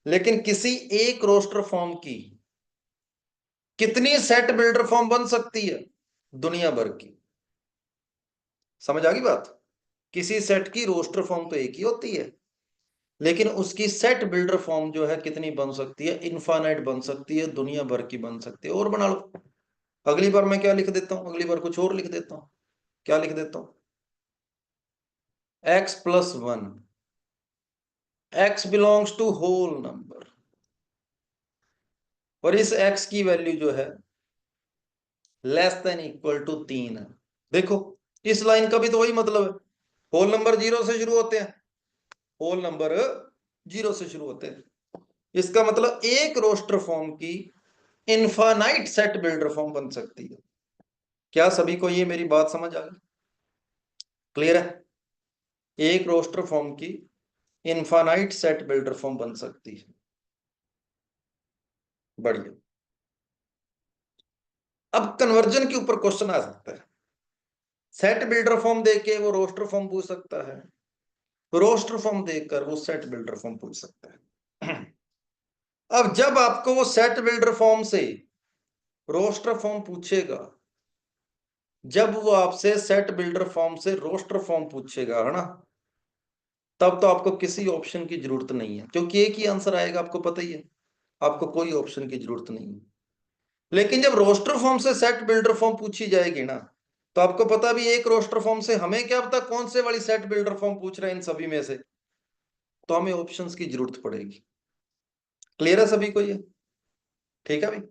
लेकिन किसी एक रोस्टर फॉर्म की कितनी सेट बिल्डर फॉर्म बन सकती है? दुनिया भर की। समझ आ गई बात? किसी सेट की रोस्टर फॉर्म तो एक ही होती है, लेकिन उसकी सेट बिल्डर फॉर्म जो है कितनी बन सकती है? इनफाइनाइट बन सकती है, दुनिया भर की बन सकती है। और बना लो। अगली बार मैं क्या लिख देता हूं, अगली बार कुछ और लिख देता हूं। क्या लिख देता हूं? x+1, x belongs to whole number, और इस x की वैल्यू जो है लेस देन इक्वल टू 3 है। देखो, इस लाइन का भी तो वही मतलब है। होल नंबर 0 से शुरू होते हैं, होल नंबर 0 से शुरू होते हैं। इसका मतलब एक रोस्टर फॉर्म की इनफाइनाइट सेट बिल्डर फॉर्म बन सकती है। क्या सभी को ये मेरी बात समझ आ गई? क्लियर है? एक रोस्टर फॉर्म की इनफाइनाइट सेट बिल्डर फॉर्म बन सकती है। बढ़िया। अब कन्वर्जन के ऊपर क्वेश्चन आ सकता है। सेट बिल्डर फॉर्म देके वो रोस्टर फॉर्म पूछ सकता है, रोस्टर फॉर्म देकर वो सेट बिल्डर फॉर्म पूछ सकता है। अब जब आपको वो सेट बिल्डर फॉर्म से रोस्टर फॉर्म पूछेगा, जब वो आपसे सेट बिल्डर फॉर्म से रोस्टर फॉर्म पूछेगा, है ना, तब तो आपको किसी ऑप्शन की जरूरत नहीं है, क्योंकि एक ही आंसर आएगा, आपको पता ही है। आपको कोई ऑप्शन की जरूरत नहीं है। लेकिन जब रोस्टर फॉर्म से सेट बिल्डर फॉर्म पूछी जाएगी ना, तो आपको पता भी एक रोस्टर फॉर्म से हमें क्या पता कौन से वाली सेट बिल्डर फॉर्म पूछ रहे हैं इन सभी में से, तो हमें ऑप्शंस की जरूरत पड़ेगी। क्लियर है सभी को ये? ठीक है भाई।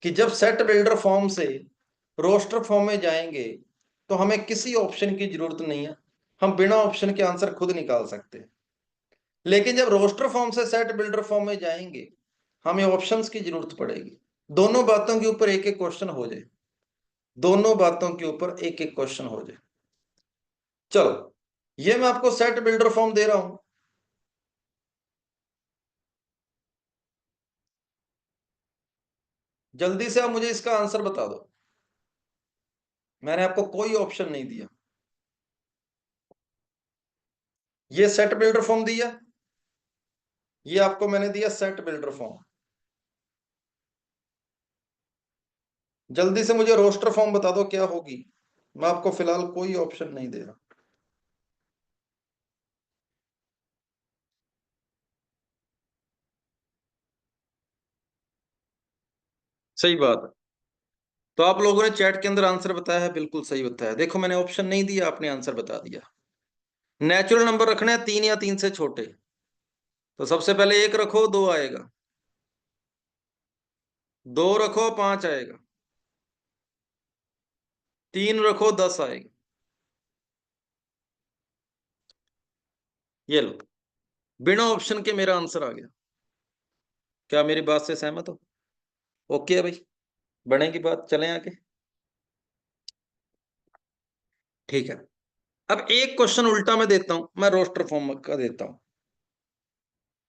कि जब सेट बिल्डर फॉर्म से रोस्टर फॉर्म में जाएंगे तो हमें किसी ऑप्शन की जरूरत नहीं है, हम बिना ऑप्शन के आंसर खुद निकाल सकते हैं। लेकिन जब रोस्टर फॉर्म से सेट बिल्डर फॉर्म में जाएंगे हमें ऑप्शंस की जरूरत पड़ेगी। दोनों बातों के ऊपर एक एक क्वेश्चन हो जाए, दोनों बातों के ऊपर एक एक क्वेश्चन हो जाए। चलो, ये मैं आपको सेट बिल्डर फॉर्म दे रहा हूं। जल्दी से आप मुझे इसका आंसर बता दो। मैंने आपको कोई ऑप्शन नहीं दिया। ये सेट बिल्डर फॉर्म दिया, ये आपको मैंने दिया सेट बिल्डर फॉर्म। जल्दी से मुझे रोस्टर फॉर्म बता दो क्या होगी। मैं आपको फिलहाल कोई ऑप्शन नहीं दे रहा। सही बात है। तो आप लोगों ने चैट के अंदर आंसर बताया है, बिल्कुल सही बताया। देखो मैंने ऑप्शन नहीं दिया, आपने आंसर बता दिया। नेचुरल नंबर रखने हैं 3 या 3 से छोटे, तो सबसे पहले 1 रखो 2 आएगा, 2 रखो 5 आएगा, 3 रखो 10 आएगा। ये लो, बिना ऑप्शन के मेरा आंसर आ गया। क्या मेरी बात से सहमत हो? ओके है भाई, बढ़ेगी बात, चलें आगे। ठीक है, अब एक क्वेश्चन उल्टा मैं देता हूं, मैं रोस्टर फॉर्म का देता हूं।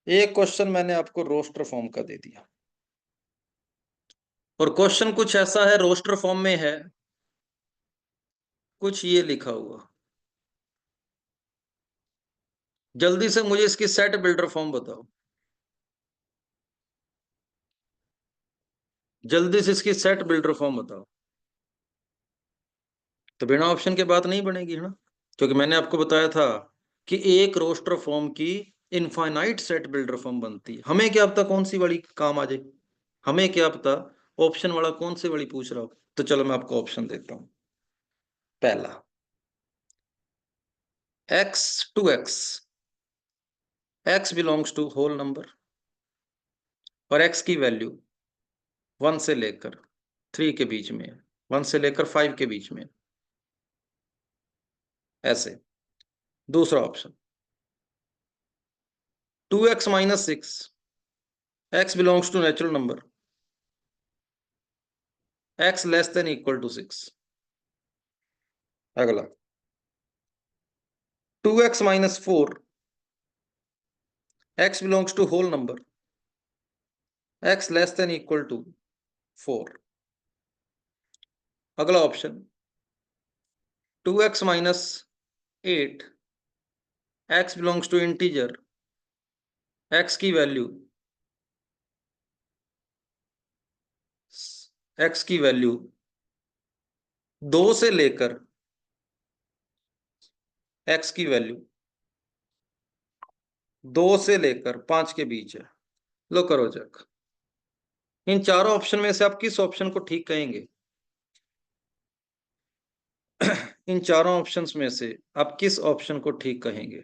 एक क्वेश्चन मैंने आपको रोस्टर फॉर्म का दे दिया, और क्वेश्चन कुछ ऐसा है, रोस्टर फॉर्म में है, कुछ ये लिखा हुआ। जल्दी से मुझे इसकी सेट बिल्डर फॉर्म बताओ। जल्दी से इसकी सेट बिल्डर फॉर्म बताओ। तो बिना ऑप्शन के बात नहीं बनेगी, है ना? क्योंकि मैंने आपको बताया था कि एक रोस्टर फॉर्म की इनफाइनाइट सेट बिल्डर फॉर्म बनती है। हमें क्या पता कौन सी वाली काम आ जाए, हमें क्या पता ऑप्शन वाला कौन सी वाली पूछ रहा हो। तो चलो मैं आपको ऑप्शन देता हूं। पहला, x to x, x belongs to whole number, और x की वैल्यू 1 से लेकर 3 के बीच में है, 1 से लेकर 5 के बीच में, ऐसे। दूसरा option, 2x-6, x belongs to natural number, x less than equal to 6। अगला, 2x-4, x belongs to whole number, x less than equal to 4। अगला option, 2x-8, x belongs to integer, x की वैल्यू, x की value 2 से लेकर x की value 2 से लेकर 5 के बीच है। लो करो चेक। इन चारों ऑप्शन में से आप किस ऑप्शन को ठीक कहेंगे? इन चारों ऑप्शंस में से आप किस ऑप्शन को ठीक कहेंगे?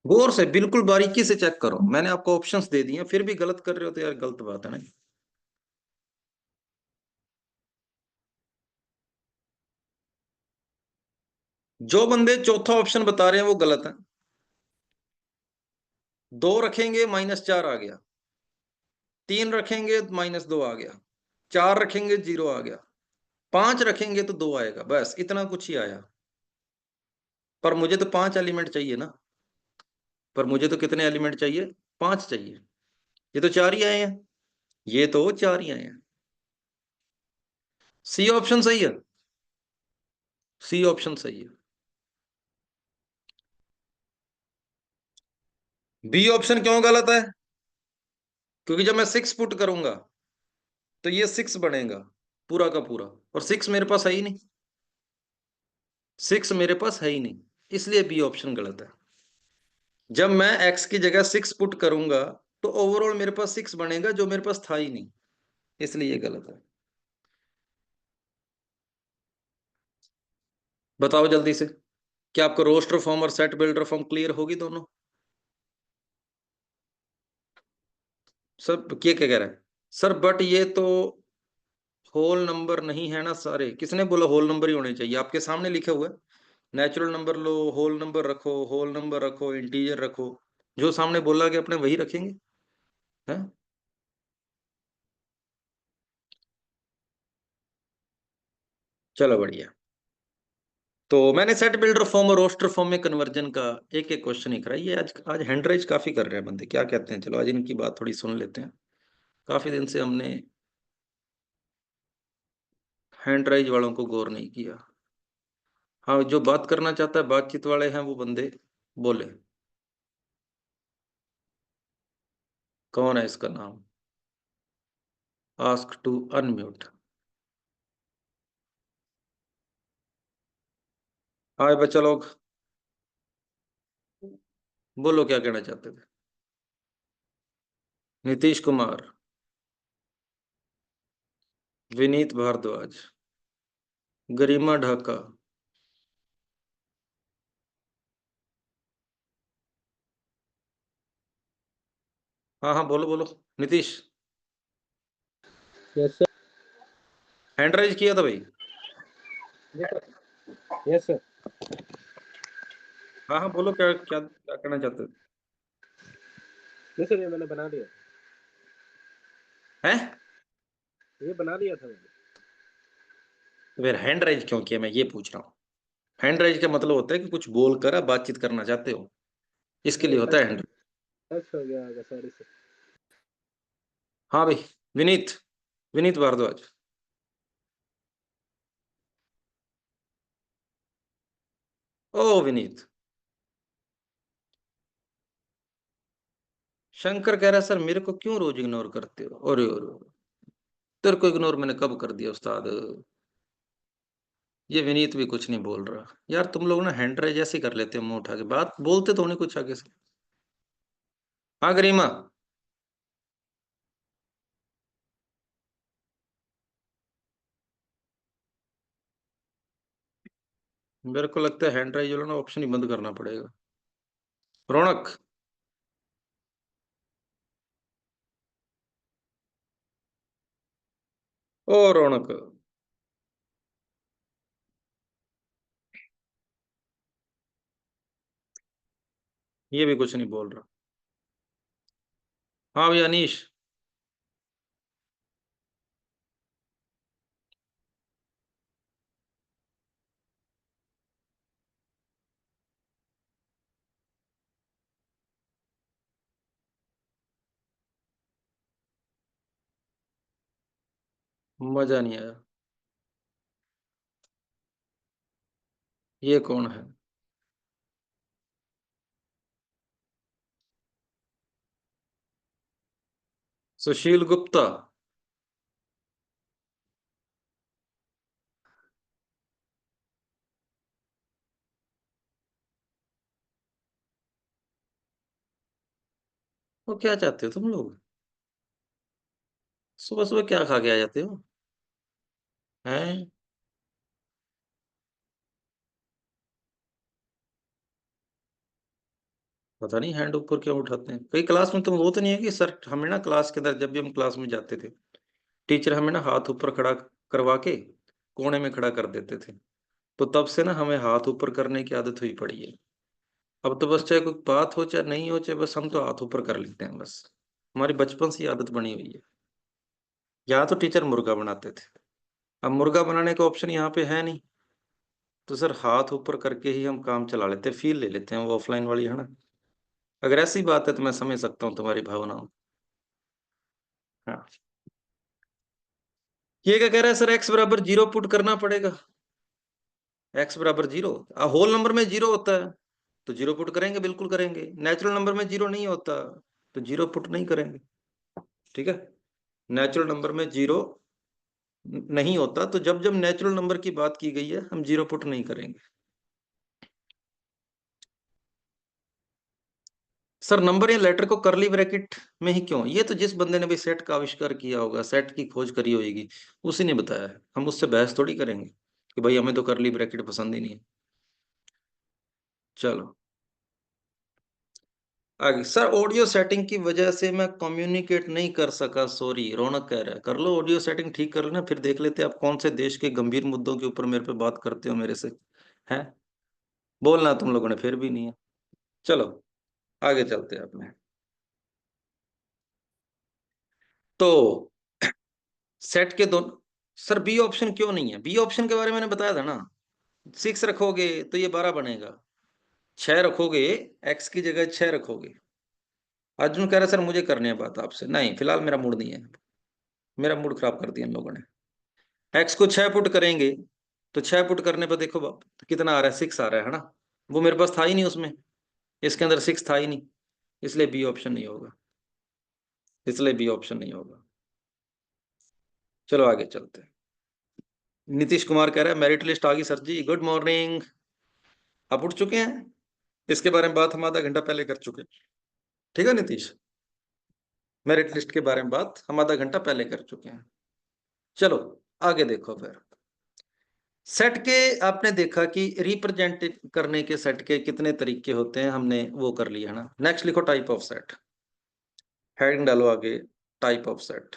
गौर से, बिल्कुल बारीकी से चेक करो। मैंने आपको ऑप्शंस दे दिए, फिर भी गलत कर रहे हो तो यार गलत बात है ना। जो बंदे चौथा ऑप्शन बता रहे हैं वो गलत है। 2 रखेंगे -4 आ गया, 3 रखेंगे -2 आ गया, 4 रखेंगे 0 आ गया, 5 रखेंगे तो 2 आएगा, बस इतना कुछ ही आया। पर मुझे तो 5 एलिमेंट चाहिए ना। पर मुझे तो कितने एलिमेंट चाहिए? 5 चाहिए। ये तो 4 ही आए हैं, ये तो 4 ही आए हैं। सी ऑप्शन सही है, सी ऑप्शन सही है। बी ऑप्शन क्यों गलत है? क्योंकि जब मैं 6 पुट करूंगा तो ये 6 बनेगा पूरा का पूरा, और 6 मेरे पास है ही नहीं। 6 मेरे पास है ही नहीं, इसलिए बी ऑप्शन गलत है। जब मैं x की जगह 6 पुट करूंगा तो ओवरऑल मेरे पास 6 बनेगा, जो मेरे पास था ही नहीं, इसलिए ये गलत है। बताओ जल्दी से, क्या आपको रोस्टर फॉर्म और सेट बिल्डर फॉर्म क्लियर होगी दोनों? सर क्या क्या कह रहा है? सर बट ये तो होल नंबर नहीं है ना सारे। किसने बोला होल नंबर ही होने चाहिए? आपके सामने लिखा हुआ है, नेचुरल नंबर लो, होल नंबर रखो, होल नंबर रखो, इंटीजर रखो। जो सामने बोला कि अपने वही रखेंगे, हैं? चलो बढ़िया। तो मैंने सेट बिल्डर फॉर्म और रोस्टर फॉर्म में कन्वर्जन का एक एक क्वेश्चन ही कराई है। आज आज हैंडराइज काफी कर रहे हैं बंदे, क्या कहते हैं? चलो आज इनकी बात थोड़ी सुन लेते हैं। काफी दिन से हमने हैंडराइज वालों को गौर नहीं किया। हाँ, जो बात करना चाहता है, बातचीत वाले हैं वो बंदे बोले। कौन है इसका नाम? Ask to unmute. हाय बच्चा लोग, बोलो क्या कहना चाहते थे? नीतीश कुमार, विनीत भारद्वाज, गरिमा ढाका। हाँ हाँ, बोलो बोलो। Nitish, yes sir. हैंडराइज किया था भाई? Yes sir. हाँ हाँ, बोलो क्या क्या क्या कहना चाहते नहीं सर, ये मैंने बना दिया। हैं? ये बना दिया था मैंने। तो फिर हैंडराइज क्यों किया, मैं ये पूछ रहा हूँ। हैंडराइज का मतलब होता है कि कुछ बोल कर आप बातचीत करना चाहते हो, इसके लिए होता है हैंड। टच हो गया होगा, सॉरी सर। हाँ भाई, विनीत, विनीत भारद्वाज। ओ विनीत। शंकर कह रहा है सर मेरे को क्यों रोज इग्नोर करते हो? और तेरे को इग्नोर मैंने कब कर दिया उस्ताद? ये विनीत भी कुछ नहीं बोल रहा। यार तुम लोग ना हैंडराइज ऐसे ही कर लेते हो, मुंह उठा के बात बोलते तो नहीं कुछ आगे से। हाँ गरिमा, मेरे को लगता है हैंडराइज वाला ना ऑप्शन ही बंद करना पड़ेगा। रौनक, ओ रौनक, ये भी कुछ नहीं बोल रहा। हाँ भाई अनीश, मजा नहीं आया। ये कौन है? सुशील गुप्ता। वो क्या चाहते हो तुम लोग? सुबह सुबह क्या खा के आ जाते हो? हैं? पता नहीं हैंड ऊपर क्यों उठाते हैं। कई क्लास में तुम वो तो नहीं है कि सर हमें ना क्लास के अंदर जब भी हम क्लास में जाते थे, टीचर हमें ना हाथ ऊपर खड़ा करवा के कोने में खड़ा कर देते थे। तो तब से ना हमें हाथ ऊपर करने की आदत हुई पड़ी है। अब तो बस चाहे कोई बात हो चाहे नहीं हो, चाहे बस हम तो हाथ ऊपर कर लेते हैं बस। हमारी बचपन से ही आदत बनी हुई है। यहाँ तो टीचर मुर्गा बनाते थे, अब मुर्गा बनाने का ऑप्शन यहाँ पे है नहीं। तो सर हाथ ऊपर करके ही हम काम चला लेते हैं, फील ले लेते हैं, वो ऑफलाइन वाली है ना। अगर ऐसी बात है तो मैं समझ सकता हूँ तुम्हारी भावनाओं। हाँ। ये क्या कह रहा है सर, एक्स बराबर जीरो पुट करना पड़ेगा? एक्स बराबर जीरो, होल नंबर में जीरो होता है तो जीरो पुट करेंगे, बिल्कुल करेंगे। नेचुरल नंबर में जीरो नहीं होता तो जीरो पुट नहीं करेंगे। ठीक है, नेचुरल नंबर में जीरो नहीं होता तो जब जब नेचुरल नंबर की बात की गई है हम जीरो पुट नहीं करेंगे। सर नंबर या लेटर को करली ब्रैकेट में ही क्यों? ये तो जिस बंदे ने भी सेट का आविष्कार किया होगा, सेट की खोज करी होगी, उसी ने बताया है। हम उससे बहस थोड़ी करेंगे कि भाई हमें तो करली ब्रैकेट पसंद ही नहीं है। चलो आगे। सर ऑडियो सेटिंग की वजह से मैं कम्युनिकेट नहीं कर सका, सॉरी। रौनक कह रहा है कर लो ऑडियो सेटिंग ठीक कर लेना, फिर देख लेते हैं आप कौन से देश के गंभीर मुद्दों के ऊपर मेरे पे बात करते हो मेरे से। हैं? बोलना तुम लोगों ने फिर भी नहीं है। चलो आगे चलते हैं अपने। तो सेट के दोनों सर बी ऑप्शन क्यों नहीं है? बी ऑप्शन के बारे में मैंने बताया था ना, 6 रखोगे तो ये 12 बनेगा, 6 रखोगे, एक्स की जगह 6 रखोगे। अर्जुन कह रहा है सर मुझे करनी है बात आपसे, नहीं फिलहाल मेरा मूड नहीं है, मेरा मूड खराब कर दिया इन लोगों ने। एक्स को 6 पुट करेंगे तो 6 पुट करने पर देखो बाप कितना आ रहा है, 6 आ रहा है ना, वो मेरे पास था ही नहीं उसमें, इसके अंदर 6 था ही नहीं, इसलिए बी ऑप्शन नहीं होगा, इसलिए बी ऑप्शन नहीं होगा। चलो आगे चलते हैं। नीतीश कुमार कह रहा है मेरिट लिस्ट आ गई सर जी, गुड मॉर्निंग। आप उठ चुके हैं? इसके बारे में बात हम आधा घंटा पहले कर चुके हैं। ठीक है नीतीश, मेरिट लिस्ट के बारे में बात हम आधा घंटा पहले कर चुके हैं। चलो आगे देखो फिर। सेट के आपने देखा कि रिप्रेजेंट करने के सेट के कितने तरीके होते हैं, हमने वो कर लिया है ना। नेक्स्ट लिखो टाइप ऑफ सेट, हेडिंग डालो आगे, टाइप ऑफ सेट।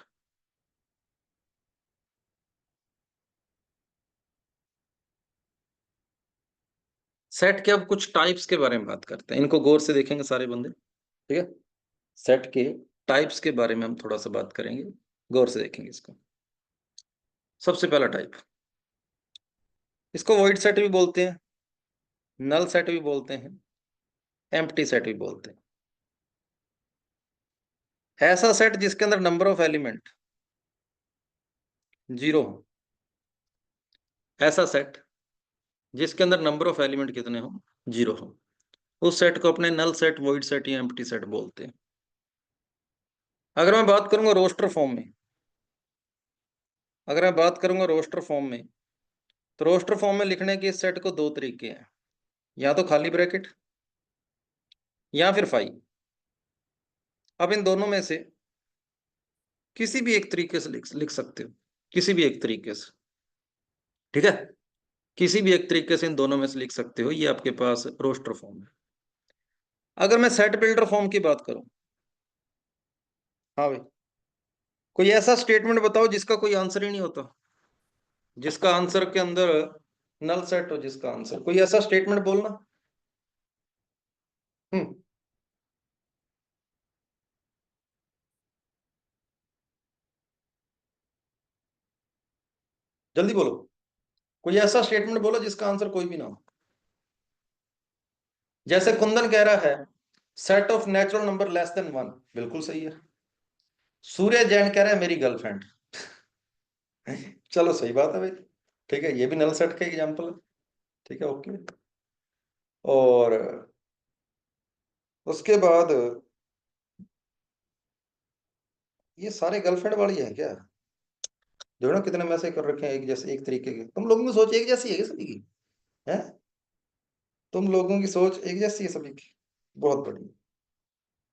सेट के अब कुछ टाइप्स के बारे में बात करते हैं, इनको गौर से देखेंगे सारे बंदे, ठीक है। सेट के टाइप्स के बारे में हम थोड़ा सा बात करेंगे, गौर से देखेंगे इसको। सबसे पहला टाइप, इसको वॉइड सेट भी बोलते हैं, नल सेट भी बोलते हैं, एम्प्टी सेट भी बोलते हैं। ऐसा सेट जिसके अंदर नंबर ऑफ एलिमेंट 0 हो, ऐसा सेट जिसके अंदर नंबर ऑफ एलिमेंट कितने हो, 0 हो, उस सेट को अपने नल सेट, वॉइड सेट या एम्प्टी सेट बोलते हैं। अगर मैं बात करूंगा रोस्टर फॉर्म में, अगर मैं बात करूंगा रोस्टर फॉर्म में, तो रोस्टर फॉर्म में लिखने के इस सेट को 2 तरीके हैं, या तो खाली ब्रैकेट या फिर फाई। अब इन दोनों में से किसी भी एक तरीके से लिख सकते हो, किसी भी एक तरीके से, ठीक है, किसी भी एक तरीके से इन दोनों में से लिख सकते हो, ये आपके पास रोस्टर फॉर्म है। अगर मैं सेट बिल्डर फॉर्म की बात करूं, हाँ भाई, कोई ऐसा स्टेटमेंट बताओ जिसका कोई आंसर ही नहीं होता, जिसका आंसर के अंदर नल सेट हो, जिसका आंसर, कोई ऐसा स्टेटमेंट बोलना। हम्म, जल्दी बोलो, कोई ऐसा स्टेटमेंट बोलो जिसका आंसर कोई भी ना हो। जैसे कुंदन कह रहा है set of natural number less than 1, बिल्कुल सही है। सूर्य जैन कह रहा है मेरी गर्लफ्रेंड। चलो सही बात है भाई, ठीक है, ये भी नल सेट का एग्जांपल है, ठीक है, ओके। और उसके बाद ये सारे गर्लफ्रेंड वाली है क्या? देखो ना कितने मैसेज कर रखे हैं एक जैसे, एक तरीके के। तुम लोगों की सोच एक जैसी है क्या सभी की? है, तुम लोगों की सोच एक जैसी है सभी की, बहुत बढ़िया।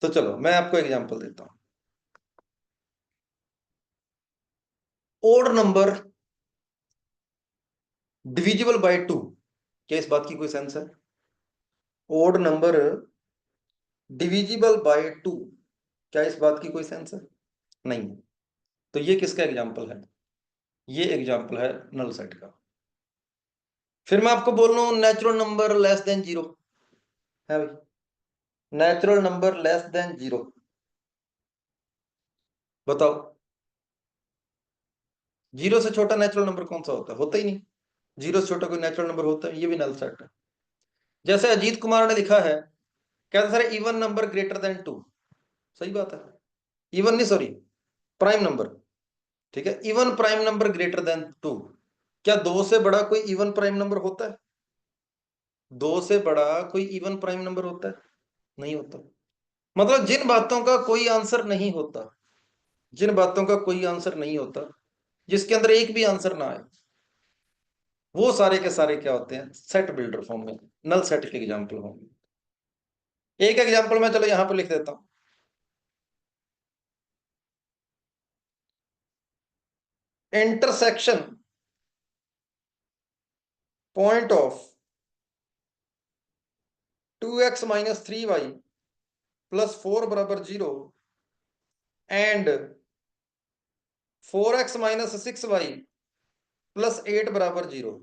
तो चलो मैं आपको एग्जांपल देता हूँ। ओड नंबर डिविजिबल बाय 2, क्या इस बात की कोई सेंस है? ओड नंबर डिविजिबल बाय 2, क्या इस बात की कोई सेंस है? नहीं। तो ये किसका एग्जांपल है? ये एग्जांपल है नल सेट का। फिर मैं आपको बोल रहा हूँ नेचुरल नंबर लेस देन 0, है भाई, नेचुरल नंबर लेस देन 0, बताओ 0 से छोटा नेचुरल नंबर कौन सा होता है? होता ही नहीं, 0 से छोटा कोई नेचुरल नंबर होता है? ये भी नल सेट है। जैसे अजीत कुमार ने लिखा है, कहते sir even number greater than 2, सही बात है, इवन नहीं सॉरी, प्राइम नंबर, ठीक है, even prime number greater than 2। क्या 2 से बड़ा कोई इवन प्राइम नंबर होता है? 2 से बड़ा कोई इवन प्राइम नंबर होता है? नहीं होता। मतलब जिन बातों का कोई आंसर नहीं होता, जिन बातों का कोई आंसर नहीं होता, जिसके अंदर एक भी आंसर ना आए, वो सारे के सारे क्या होते हैं? सेट बिल्डर फॉर्म में, नल सेट के एग्जांपल होंगे। एक एग्जांपल मैं चलो यहां पर लिख देता हूं, intersection point of 2x minus 3y plus 4 बराबर 0 and 4x minus 6y plus 8 बराबर 0।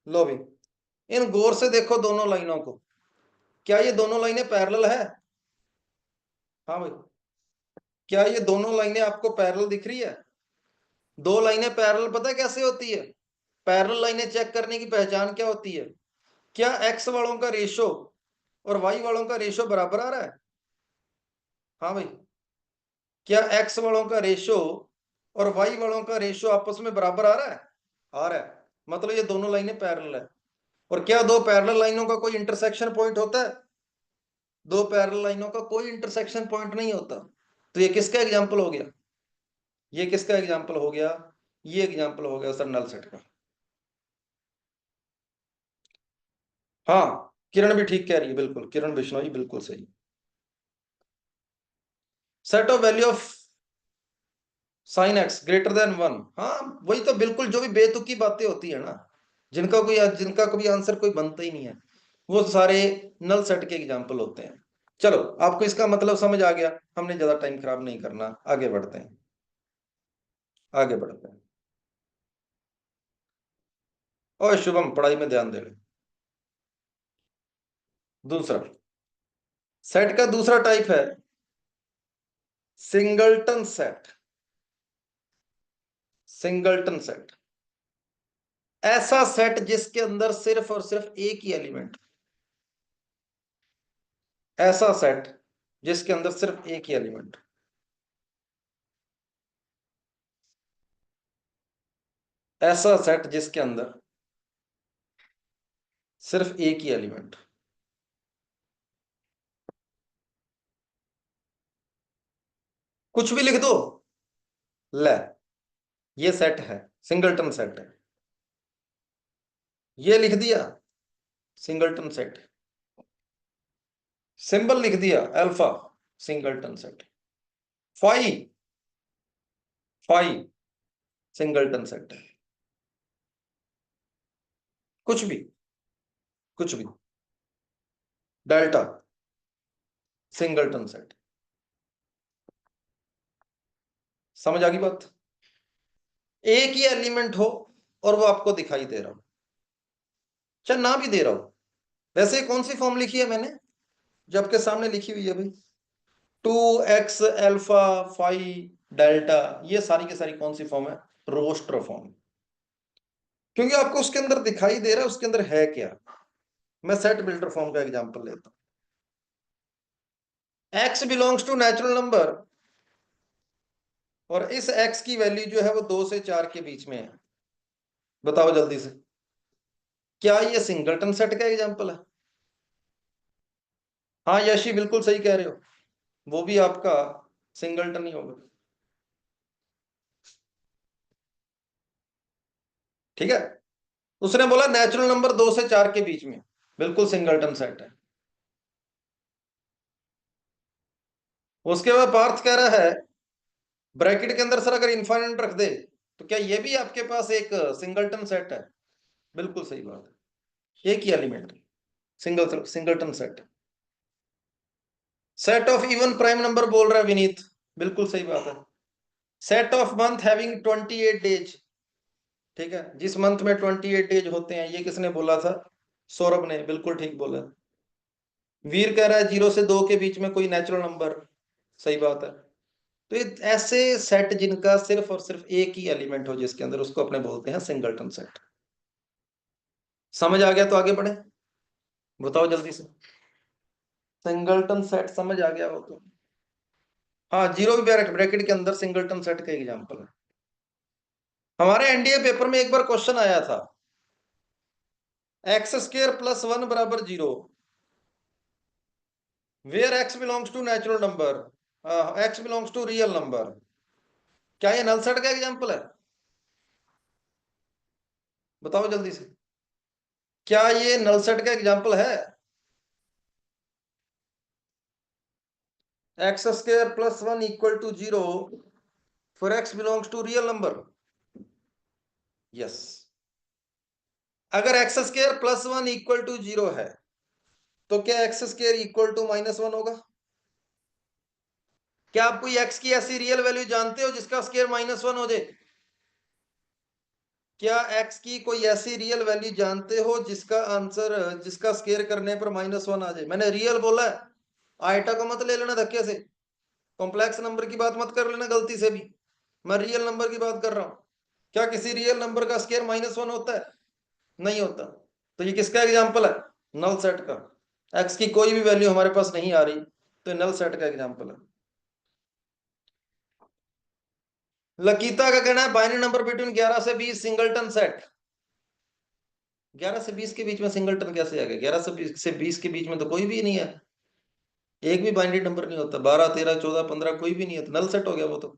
लो भी, इन गौर से देखो दोनों लाइनों को, क्या ये दोनों लाइनें पैरेलल है? हाँ भाई, क्या ये दोनों लाइनें आपको पैरेलल दिख रही है? दो लाइनें पैरेलल पता है कैसे होती है? पैरेलल लाइनें चेक करने की पहचान क्या होती है? क्या एक्स वालों का रेशो और वाई वालों का रेशो बराबर आ रहा है? हाँ भाई, क्या एक्स वालों का रेशो और वाई वालों का रेशो आपस में बराबर आ रहा है? आ रहा है, मतलब ये दोनों लाइनें पैरेलल है। और क्या दो पैरेलल लाइनों का कोई इंटरसेक्शन पॉइंट होता है? दो पैरेलल लाइनों का कोई इंटरसेक्शन पॉइंट नहीं होता। तो ये किसका एग्जांपल हो गया? ये किसका एग्जांपल हो गया? ये एग्जांपल हो गया सर नल सेट का। हाँ, किरण भी ठीक कह रही है, बिल्कुल किरण बिश्नोई बिल्कुल सही। Set of value of sine x greater than 1। हाँ वही तो, बिल्कुल जो भी बेतुकी बातें होती है ना, जिनका कभी आंसर कोई बनता ही नहीं है, वो सारे नल सेट के एग्जांपल होते हैं। चलो, आपको इसका मतलब समझ आ गया, हमने ज्यादा टाइम खराब नहीं करना, आगे बढ़ते हैं, आगे बढ़ते हैं। और शुभम पढ़ाई में ध्यान दे। दूसरा सेट का दूसरा टाइप है सिंगलटन सेट। सिंगलटन सेट ऐसा सेट जिसके अंदर सिर्फ और सिर्फ एक ही एलिमेंट, ऐसा सेट जिसके अंदर सिर्फ एक ही एलिमेंट, ऐसा सेट जिसके अंदर सिर्फ एक ही एलिमेंट। कुछ भी लिख दो, ले, ये सेट है, सिंगलटन सेट है। ये लिख दिया, सिंगलटन सेट। सिंबल लिख दिया alpha, singleton set. Phi, phi singleton set है। कुछ भी, कुछ भी, डेल्टा सिंगलटन सेट। समझ आ गई बात? एक ही एलिमेंट हो और वो आपको दिखाई दे रहा हो, चाहे ना भी दे रहा हो। वैसे कौन सी फॉर्म लिखी है मैंने, जो आपके सामने लिखी हुई है भाई, 2x अल्फा फाई डेल्टा, ये सारी की सारी कौन सी फॉर्म है? Roster form. क्योंकि आपको उसके अंदर दिखाई दे रहा है उसके अंदर है क्या। मैं सेट बिल्डर फॉर्म का एग्जांपल लेता हूं। x belongs to natural number और इस x की वैल्यू जो है वो 2 से 4 के बीच में है। बताओ जल्दी से, क्या ये सिंगलटन सेट का एग्जांपल है? हाँ यशी बिल्कुल सही कह रहे हो, वो भी आपका सिंगलटन ही होगा। ठीक है, उसने बोला नेचुरल नंबर 2 से 4 के बीच में, बिल्कुल सिंगलटन सेट है। उसके बाद पार्थ कह रहा है ब्रैकेट के अंदर सर अगर इनफाइनाइट रख दे तो क्या ये भी आपके पास एक सिंगलटन सेट है? बिल्कुल सही बात है, एक ही element, singleton set. Set of even prime number बोल रहा है विनीत, बिल्कुल सही बात है। Set of month having 28 days, ठीक है, जिस मंथ में 28 डेज होते हैं, ये किसने बोला था? सौरभ ने, बिल्कुल ठीक बोला। वीर कह रहा है 0 से 2 के बीच में कोई नेचुरल नंबर, सही बात है। तो ये ऐसे सेट जिनका सिर्फ और सिर्फ एक ही एलिमेंट हो जिसके अंदर, उसको अपने बोलते हैं सिंगलटन सेट। समझ आ गया तो आगे बढ़े, बताओ जल्दी से। सिंगलटन सेट समझ आ गया हो तो हाँ, जीरो ब्रैकेट के अंदर सिंगलटन सेट का एग्जांपल है। हमारे एनडीए पेपर में एक बार क्वेश्चन आया था, एक्स स्क्र प्लस 1 बराबर 0, where x belongs to natural number, x belongs to real number. क्या ये नल सेट का एग्जांपल है? बताओ जल्दी से, क्या ये नल सेट का एग्जांपल है? X square plus 1 equal to 0 for x belongs to real number. Yes, अगर x square plus 1 equal to 0 है तो क्या एक्स स्क्र इक्वल टू -1 होगा? क्या आप कोई एक्स की ऐसी रियल वैल्यू जानते हो जिसका स्क्वायर -1 हो जाए? क्या एक्स की कोई ऐसी रियल वैल्यू जानते हो जिसका आंसर, जिसका स्क्वायर करने पर -1 आ जाए? मैंने रियल बोला है, आइटा को मत ले लेना धक्के से, कॉम्प्लेक्स नंबर की बात मत कर लेना गलती से भी, मैं रियल नंबर की बात कर रहा हूं। क्या किसी रियल नंबर का स्क्वायर -1 होता है? नहीं होता। तो ये किसका एग्जाम्पल है? नल सेट का। एक्स की कोई भी वैल्यू हमारे पास नहीं आ रही, तो नल सेट का एग्जाम्पल है। लकीता का कहना है बाइनरी नंबर बिटवीन 11 से 20 सिंगलटन सेट। 11 से 20 के बीच में सिंगलटन कैसे आ गया? 11 से 20 के बीच में तो कोई भी नहीं है, एक भी बाइनरी नंबर नहीं होता। 12, 13, 14, 15 कोई भी नहीं है, तो नल सेट हो गया वो तो।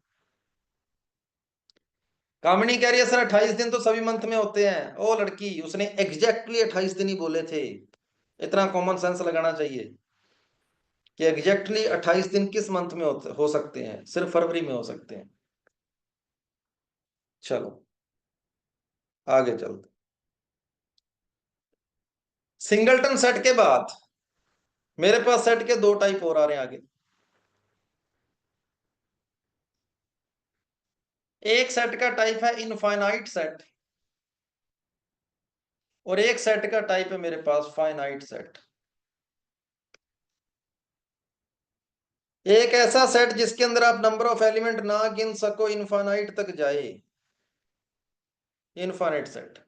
कामिनी कह रही है सर 28 दिन तो सभी मंथ में होते हैं। ओ लड़की, उसने एग्जैक्टली 28 दिन ही बोले थे। इतना कॉमन सेंस लगाना चाहिए कि एग्जैक्टली 28 दिन किस मंथ में हो सकते हैं? सिर्फ फरवरी में हो सकते हैं। चलो आगे चलते। सिंगलटन सेट के बाद मेरे पास सेट के दो टाइप और आ रहे हैं आगे। एक सेट का टाइप है इनफाइनाइट सेट, और एक सेट का टाइप है मेरे पास फाइनाइट सेट। एक ऐसा सेट जिसके अंदर आप नंबर ऑफ एलिमेंट ना गिन सको, इनफाइनाइट तक जाए, इनफाइनाइट सेट।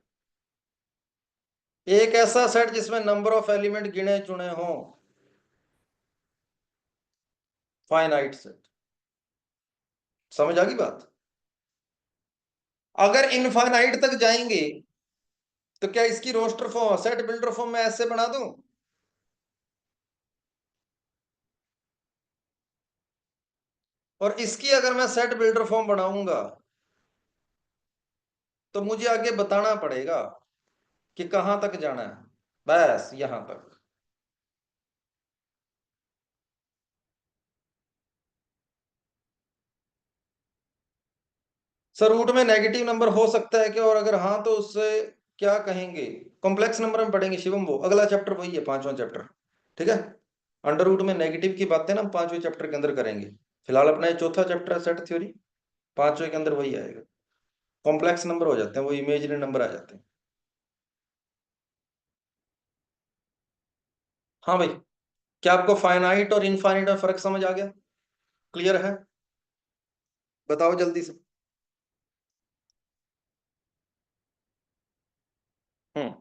एक ऐसा सेट जिसमें नंबर ऑफ एलिमेंट गिने चुने हो, फाइनाइट सेट। समझ आ गई बात? अगर इनफाइनाइट तक जाएंगे तो क्या इसकी roster form, set builder form में ऐसे बना दूं? और इसकी अगर मैं सेट बिल्डर फॉर्म बनाऊंगा तो मुझे आगे बताना पड़ेगा कि कहां तक जाना है। बस यहां तक। सर रूट में नेगेटिव नंबर हो सकता है क्या, और अगर हाँ तो उससे क्या कहेंगे? कॉम्प्लेक्स नंबर में पढ़ेंगे शिवम, वो अगला चैप्टर वही है, 5वां चैप्टर। ठीक है, अंडर रूट में नेगेटिव की बातें ना हम 5वें चैप्टर के अंदर करेंगे। फिलहाल अपना ये चौथा चैप्टर है सेट थ्योरी, 5वें के अंदर वही आएगा। कॉम्प्लेक्स नंबर हो जाते हैं, वो इमेजिनरी नंबर आ जाते हैं। हाँ भाई, क्या आपको फाइनाइट और इनफाइनाइट में फर्क समझ आ गया? क्लियर है? बताओ जल्दी से। हम्म।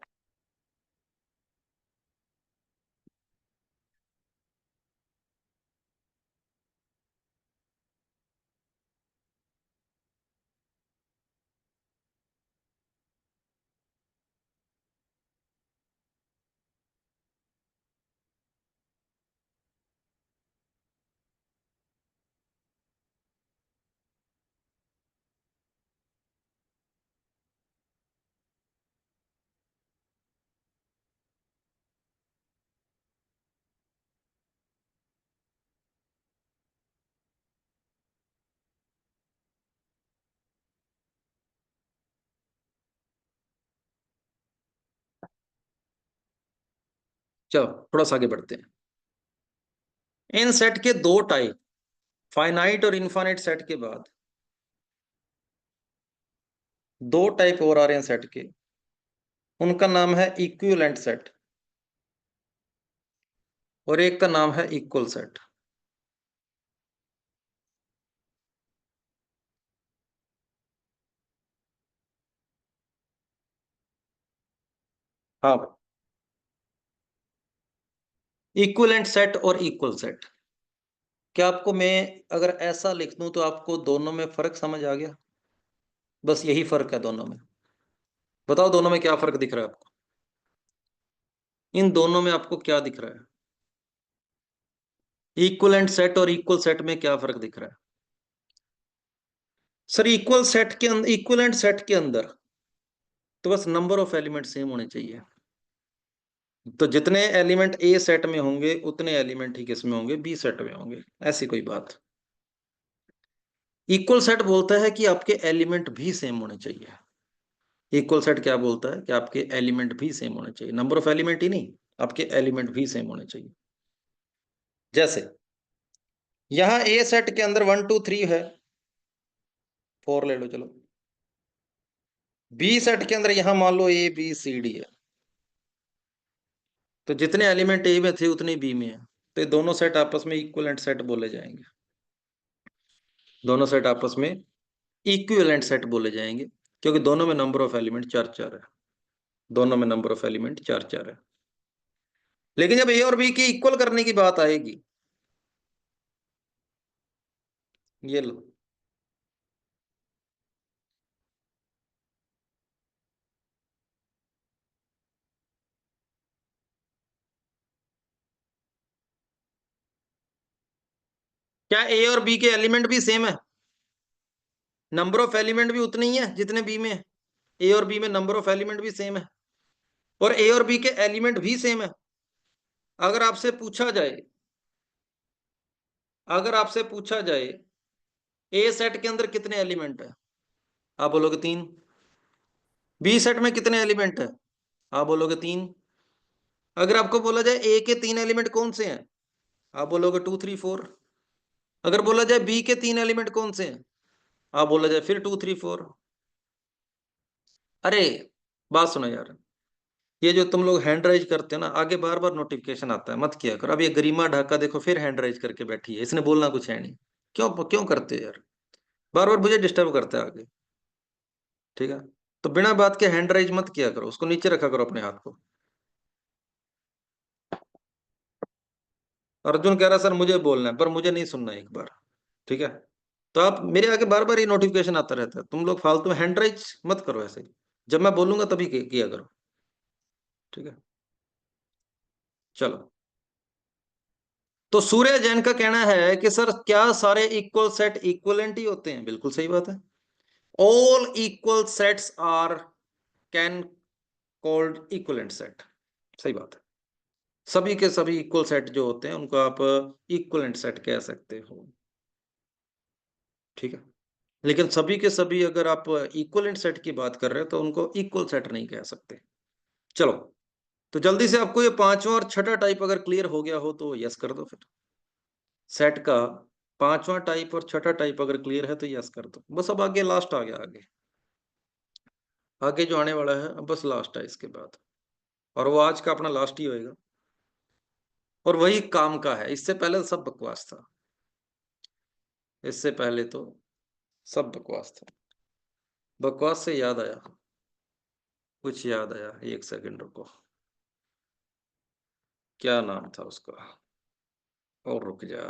चलो थोड़ा सा आगे बढ़ते हैं। इन सेट के दो टाइप, फाइनाइट और इनफाइनाइट सेट के बाद दो टाइप और आ रहे हैं सेट के। उनका नाम है इक्विवेलेंट सेट और एक का नाम है इक्वल सेट। हाँ भाई, इक्विवेलेंट सेट और इक्वल सेट। क्या आपको मैं अगर ऐसा लिख दूं तो आपको दोनों में फर्क समझ आ गया? बस यही फर्क है दोनों में। बताओ दोनों में क्या फर्क दिख रहा है आपको? इन दोनों में आपको क्या दिख रहा है? इक्विवेलेंट सेट और इक्वल सेट में क्या फर्क दिख रहा है? सर इक्वल सेट के अंदर, इक्विवेलेंट सेट के अंदर तो बस नंबर ऑफ एलिमेंट सेम होने चाहिए। तो जितने एलिमेंट ए सेट में होंगे उतने एलिमेंट ही किसमें होंगे? बी सेट में होंगे। ऐसी कोई बात। इक्वल सेट बोलता है कि आपके एलिमेंट भी सेम होने चाहिए। इक्वल सेट क्या बोलता है कि आपके एलिमेंट भी सेम होने चाहिए, नंबर ऑफ एलिमेंट ही नहीं, आपके एलिमेंट भी सेम होने चाहिए। जैसे यहां ए सेट के अंदर 1 2 3 है, 4 ले लो चलो। बी सेट के अंदर यहां मान लो ए बी सी डी है, तो जितने एलिमेंट ए में थे उतने बी में है, तो ये दोनों सेट आपस में इक्विवेलेंट सेट बोले जाएंगे। दोनों सेट आपस में इक्विवेलेंट सेट बोले जाएंगे। क्योंकि दोनों में नंबर ऑफ एलिमेंट 4 4 है, दोनों में नंबर ऑफ एलिमेंट 4 4 है। लेकिन जब ए और बी की इक्वल करने की बात आएगी, ये लो, क्या ए और बी के एलिमेंट भी सेम है? नंबर ऑफ एलिमेंट भी उतने ही है जितने बी में है। ए और बी में नंबर ऑफ एलिमेंट भी सेम है, और ए और बी के एलिमेंट भी सेम है। अगर आपसे पूछा जाए, अगर आपसे पूछा जाए ए सेट के अंदर कितने एलिमेंट है, आप बोलोगे 3। बी सेट में कितने एलिमेंट है, आप बोलोगे 3। अगर आपको बोला जाए ए के 3 एलिमेंट कौन से हैं, आप बोलोगे 2 3 4। अगर बोला जाए बी के 3 एलिमेंट कौन से हैं, आप बोला जाए फिर 2 3 4। अरे बात सुनो यार, ये जो तुम लोग हैंड राइज करते हो ना, आगे बार बार नोटिफिकेशन आता है, मत किया करो। अब ये गरिमा ढाका देखो फिर हैंड राइज करके बैठी है, इसने बोलना कुछ है नहीं। क्यों क्यों करते हो यार, बार बार मुझे डिस्टर्ब करता है आगे। ठीक है, तो बिना बात के हैंड राइज मत किया करो, उसको नीचे रखा करो अपने हाथ को। अर्जुन कह रहा सर मुझे बोलना है, पर मुझे नहीं सुनना एक बार। ठीक है, तो आप मेरे आगे बार बार ये नोटिफिकेशन आता रहता है, तुम लोग फालतू में हैंड राइज मत करो ऐसे। जब मैं बोलूंगा तभी किया करो। ठीक है, चलो। तो सूर्य जैन का कहना है कि सर क्या सारे इक्वल सेट इक्वलेंट ही होते हैं? बिल्कुल सही बात है। All equal sets are can called equivalent set. सही बात है, सभी के सभी इक्वल सेट जो होते हैं उनको आप इक्वलेंट सेट कह सकते हो। ठीक है, लेकिन सभी के सभी अगर आप इक्वलेंट सेट की बात कर रहे हो तो उनको इक्वल सेट नहीं कह सकते। चलो, तो जल्दी से आपको ये पांचवा और छठा टाइप अगर क्लियर हो गया हो तो यस कर दो फिर। सेट का पांचवा टाइप और छठा टाइप अगर क्लियर है तो यस कर दो। बस अब आगे लास्ट आ गया, आगे आगे जो आने वाला है अब बस लास्ट है इसके बाद, और वो आज का अपना लास्ट ही होएगा, और वही काम का है। इससे पहले तो सब बकवास था, इससे पहले तो सब बकवास था। बकवास से याद आया, कुछ याद आया, एक सेकंड रुको। क्या नाम था उसका, और रुक जा।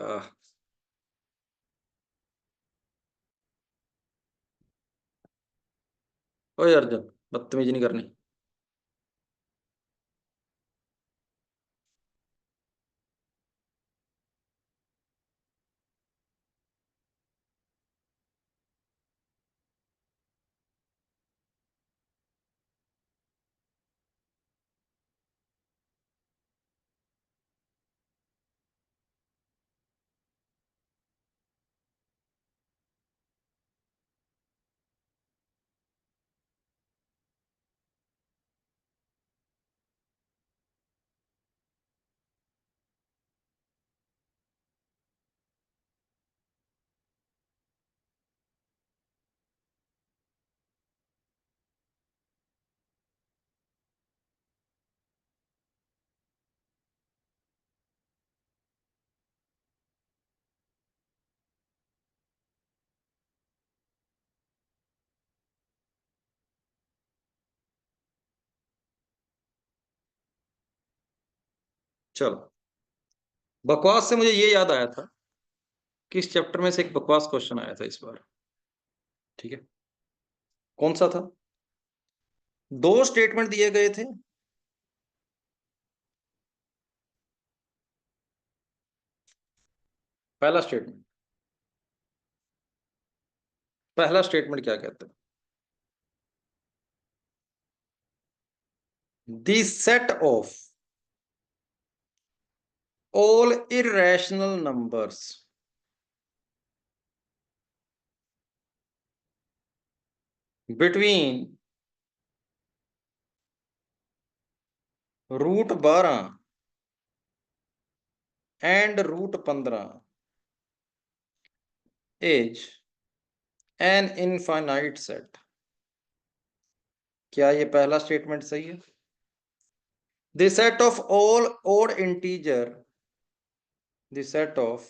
ओए अर्जुन, बदतमीजी नहीं करनी। चलो, बकवास से मुझे ये याद आया था कि इस चैप्टर में से एक बकवास क्वेश्चन आया था इस बार। ठीक है, कौन सा था? दो स्टेटमेंट दिए गए थे। पहला स्टेटमेंट, पहला स्टेटमेंट क्या कहता है? The set of all irrational numbers between √12 and √15 is an infinite set. क्या ये पहला स्टेटमेंट सही है? The set of all odd integer, the set of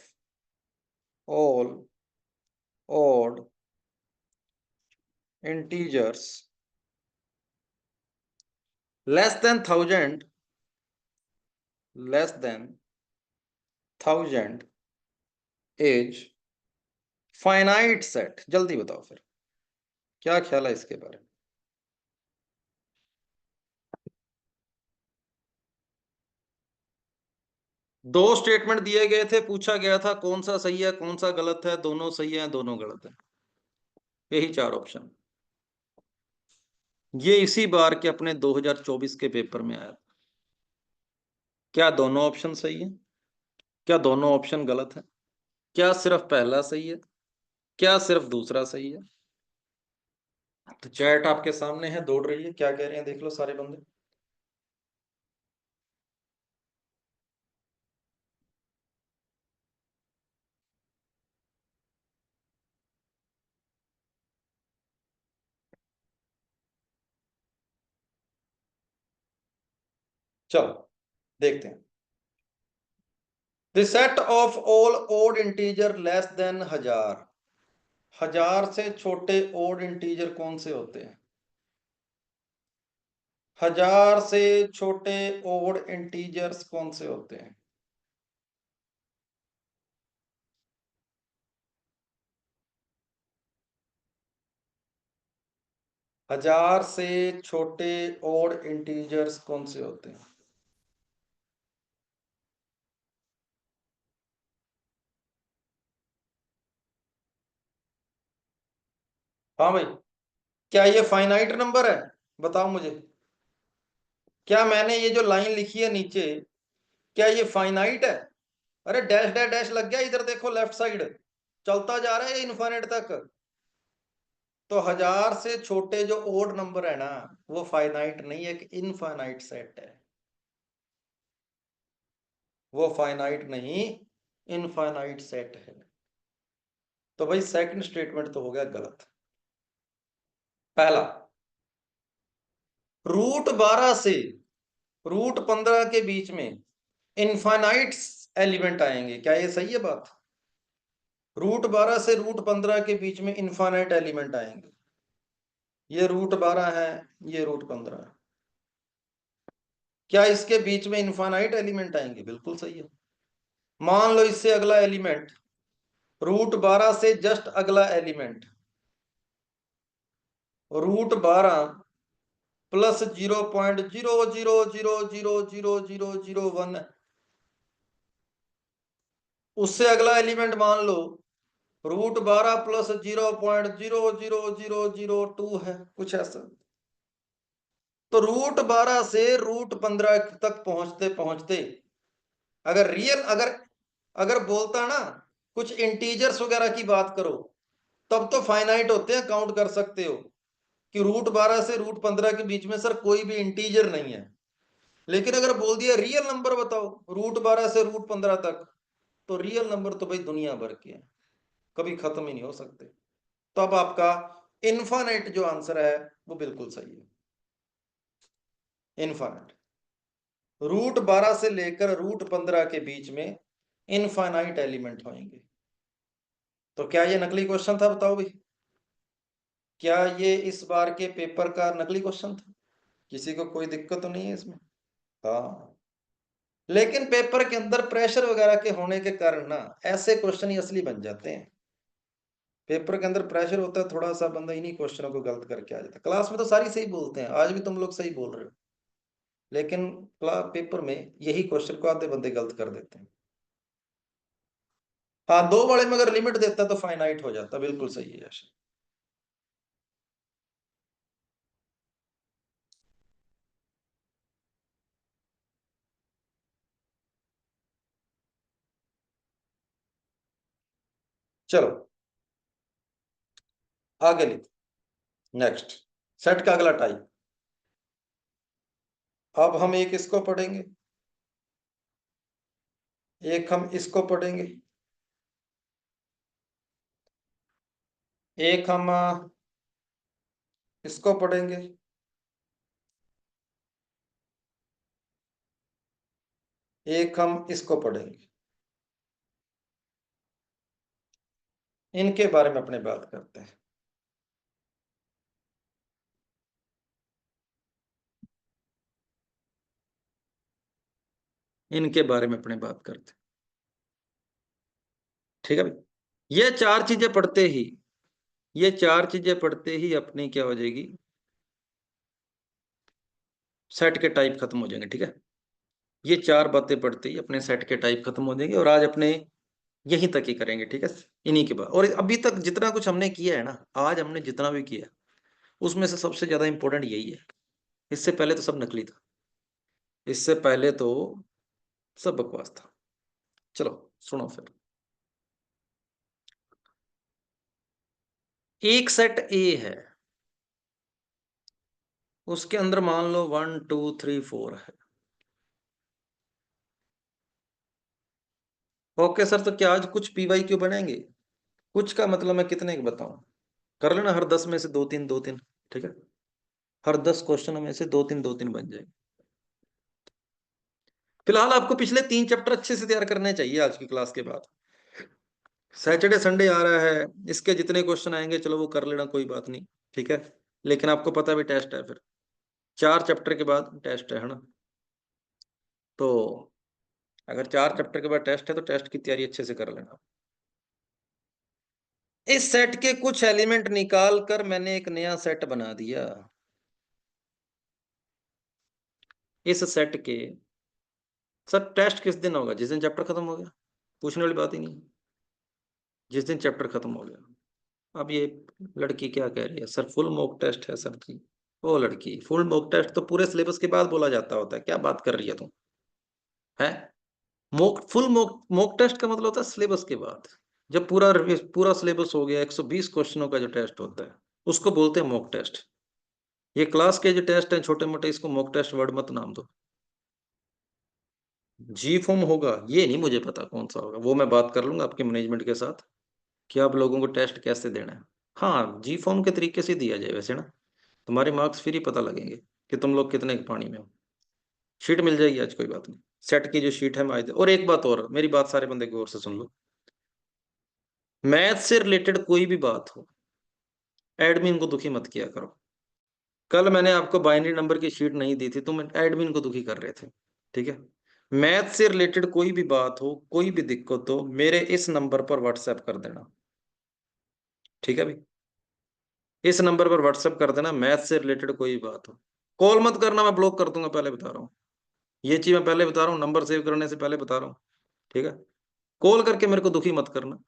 all odd integers less than 1000 is finite set. जल्दी बताओ फिर क्या ख्याल है इसके बारे में। दो स्टेटमेंट दिए गए थे, पूछा गया था कौन सा सही है कौन सा गलत है, दोनों सही है दोनों गलत है, यही चार ऑप्शन। ये इसी बार के अपने 2024 के पेपर में आया। क्या दोनों ऑप्शन सही है, क्या दोनों ऑप्शन गलत है, क्या सिर्फ पहला सही है, क्या सिर्फ दूसरा सही है। तो चैट आपके सामने है, दौड़ रही है, क्या कह रहे हैं देख लो सारे बंदे। चलो देखते हैं। The set of all odd integer less than 1000। 1000 से छोटे ओड इंटीजर कौन से होते हैं। 1000 से छोटे ओड इंटीजर्स कौन से होते हैं। 1000 से छोटे ओड इंटीजर्स कौन से होते हैं। हाँ भाई, क्या ये फाइनाइट नंबर है, बताओ मुझे। क्या मैंने ये जो लाइन लिखी है नीचे, क्या ये फाइनाइट है। अरे डैश डैश डैश लग गया, इधर देखो लेफ्ट साइड चलता जा रहा है इनफाइनाइट तक। तो 1000 से छोटे जो ओड नंबर है ना, वो फाइनाइट नहीं है, इनफाइनाइट सेट है। वो फाइनाइट नहीं, इनफाइनाइट सेट है। तो भाई सेकंड स्टेटमेंट तो हो गया गलत। पहला, √12 से √15 के बीच में इनफाइनाइट एलिमेंट आएंगे, क्या ये सही है बात। √12 से √15 के बीच में इनफाइनाइट एलिमेंट आएंगे। ये √12 है, ये √15 है। क्या इसके बीच में इनफाइनाइट एलिमेंट आएंगे, बिल्कुल सही है। मान लो इससे अगला एलिमेंट, √12 से जस्ट अगला एलिमेंट √12 प्लस 0.00000001, उससे अगला एलिमेंट मान लो √12 प्लस 0.000002 है, कुछ ऐसा। तो √12 से √15 तक पहुंचते पहुंचते अगर रियल अगर अगर बोलता ना कुछ इंटीजर्स वगैरह की बात करो, तब तो फाइनाइट होते हैं, काउंट कर सकते हो कि √12 से √15 के बीच में सर कोई भी इंटीजर नहीं है। लेकिन अगर बोल दिया रियल नंबर बताओ √12 से √15 तक, तो रियल नंबर तो भाई दुनिया भर के हैं, कभी खत्म ही नहीं हो सकते। तो अब आपका इनफाइनाइट जो आंसर है वो बिल्कुल सही है। इनफाइनाइट, √12 से लेकर √15 के बीच में इनफाइनाइट एलिमेंट होंगे। तो क्या ये नकली क्वेश्चन था, बताओ भाई। क्या ये इस बार के पेपर का नकली क्वेश्चन था, किसी को कोई दिक्कत तो नहीं है इसमें। हाँ, लेकिन पेपर के अंदर प्रेशर वगैरह के होने के कारण ना ऐसे क्वेश्चन ही असली बन जाते हैं। पेपर के अंदर प्रेशर होता है थोड़ा सा, बंदा इन्हीं क्वेश्चनों को गलत करके आ जाता है। क्लास में तो सारी सही बोलते हैं, आज भी तुम लोग सही बोल रहे हो, लेकिन क्लास पेपर में यही क्वेश्चन को आधे बंदे गलत कर देते हैं। हाँ, दो वाले में अगर लिमिट देता तो फाइनाइट हो जाता, बिल्कुल सही है यश। चलो आगे लिख। नेक्स्ट, सेट का अगला टाइप। अब हम एक इसको पढ़ेंगे, एक हम इसको पढ़ेंगे, एक हम इसको पढ़ेंगे, एक हम इसको पढ़ेंगे। इनके बारे में अपने बात करते हैं। इनके बारे में अपने बात करते। ठीक है भाई, ये चार चीजें पढ़ते ही, ये चार चीजें पढ़ते ही अपनी क्या हो जाएगी, सेट के टाइप खत्म हो जाएंगे। ठीक है, ये चार बातें पढ़ते ही अपने सेट के टाइप खत्म हो जाएंगे, और आज अपने यहीं तक ही करेंगे। ठीक है, इन्हीं के बाद। और अभी तक जितना कुछ हमने किया है ना, आज हमने जितना भी किया उसमें से सबसे ज्यादा इंपॉर्टेंट यही है। इससे पहले तो सब नकली था, इससे पहले तो सब बकवास था। चलो सुनो फिर। एक सेट ए है, उसके अंदर मान लो 1 2 3 4 है। ओके सर, तो क्या आज कुछ पीवाई क्यू बनेंगे? कुछ का मतलब मैं कितने के बताऊं? कर लेना, हर 10 में से दो तीन दो तीन। ठीक है, हर 10 क्वेश्चनों में से दो तीन बन जाएंगे। फिलहाल आपको पिछले 3 चैप्टर अच्छे से तैयार करने चाहिए आज की क्लास के बाद। सैटरडे संडे आ रहा है, इसके जितने क्वेश्चन आएंगे चलो वो कर लेना, कोई बात नहीं। ठीक है, लेकिन आपको पता भी टेस्ट है, फिर 4 चैप्टर के बाद टेस्ट है ना। तो अगर 4 चैप्टर के बाद टेस्ट है तो टेस्ट की तैयारी अच्छे से कर लेना। इस सेट के कुछ एलिमेंट निकाल कर मैंने एक नया सेट बना दिया। इस सेट के, सर टेस्ट किस दिन होगा? जिस दिन चैप्टर खत्म हो गया, पूछने वाली बात ही नहीं है। जिस दिन चैप्टर खत्म हो गया। अब ये लड़की क्या कह रही है, सर फुल मॉक टेस्ट है सर जी। ओ लड़की, फुल मॉक टेस्ट तो पूरे सिलेबस के बाद बोला जाता होता है, क्या बात कर रही है तुम? है, mock full mock mock test का मतलब होता है सिलेबस के बाद। जब पूरा सिलेबस हो गया, 120 क्वेश्चनों का जो टेस्ट होता है उसको बोलते हैं मॉक टेस्ट। ये क्लास के जो टेस्ट हैं छोटे मोटे, इसको मॉक टेस्ट वर्ड मत नाम दो। जी फॉर्म होगा, ये नहीं मुझे पता कौन सा होगा, वो मैं बात कर लूंगा आपके मैनेजमेंट के साथ कि आप लोगों को टेस्ट कैसे देना है। हाँ, जी फॉर्म के तरीके से दिया जाए वैसे ना, तुम्हारे मार्क्स फिर ही पता लगेंगे कि तुम लोग कितने पानी में हो। शीट मिल जाएगी आज, कोई बात नहीं। सेट की जो शीट है मैं आज और एक बात और, मेरी बात सारे बंदे गौर से सुन लो। मैथ से रिलेटेड कोई भी बात हो, एडमिन को दुखी मत किया करो। कल मैंने आपको बाइनरी नंबर की शीट नहीं दी थी, तुम एडमिन को दुखी कर रहे थे। ठीक है, मैथ से रिलेटेड कोई भी बात हो, कोई भी दिक्कत हो, मेरे इस नंबर पर व्हाट्सएप कर देना। ठीक है भाई, इस नंबर पर व्हाट्सएप कर देना, मैथ से रिलेटेड कोई बात हो। कॉल मत करना, मैं ब्लॉक कर दूंगा, पहले बता रहा हूँ। ये चीज मैं पहले बता रहा हूँ, नंबर सेव करने से पहले बता रहा हूँ। ठीक है, कॉल करके मेरे को दुखी मत करना,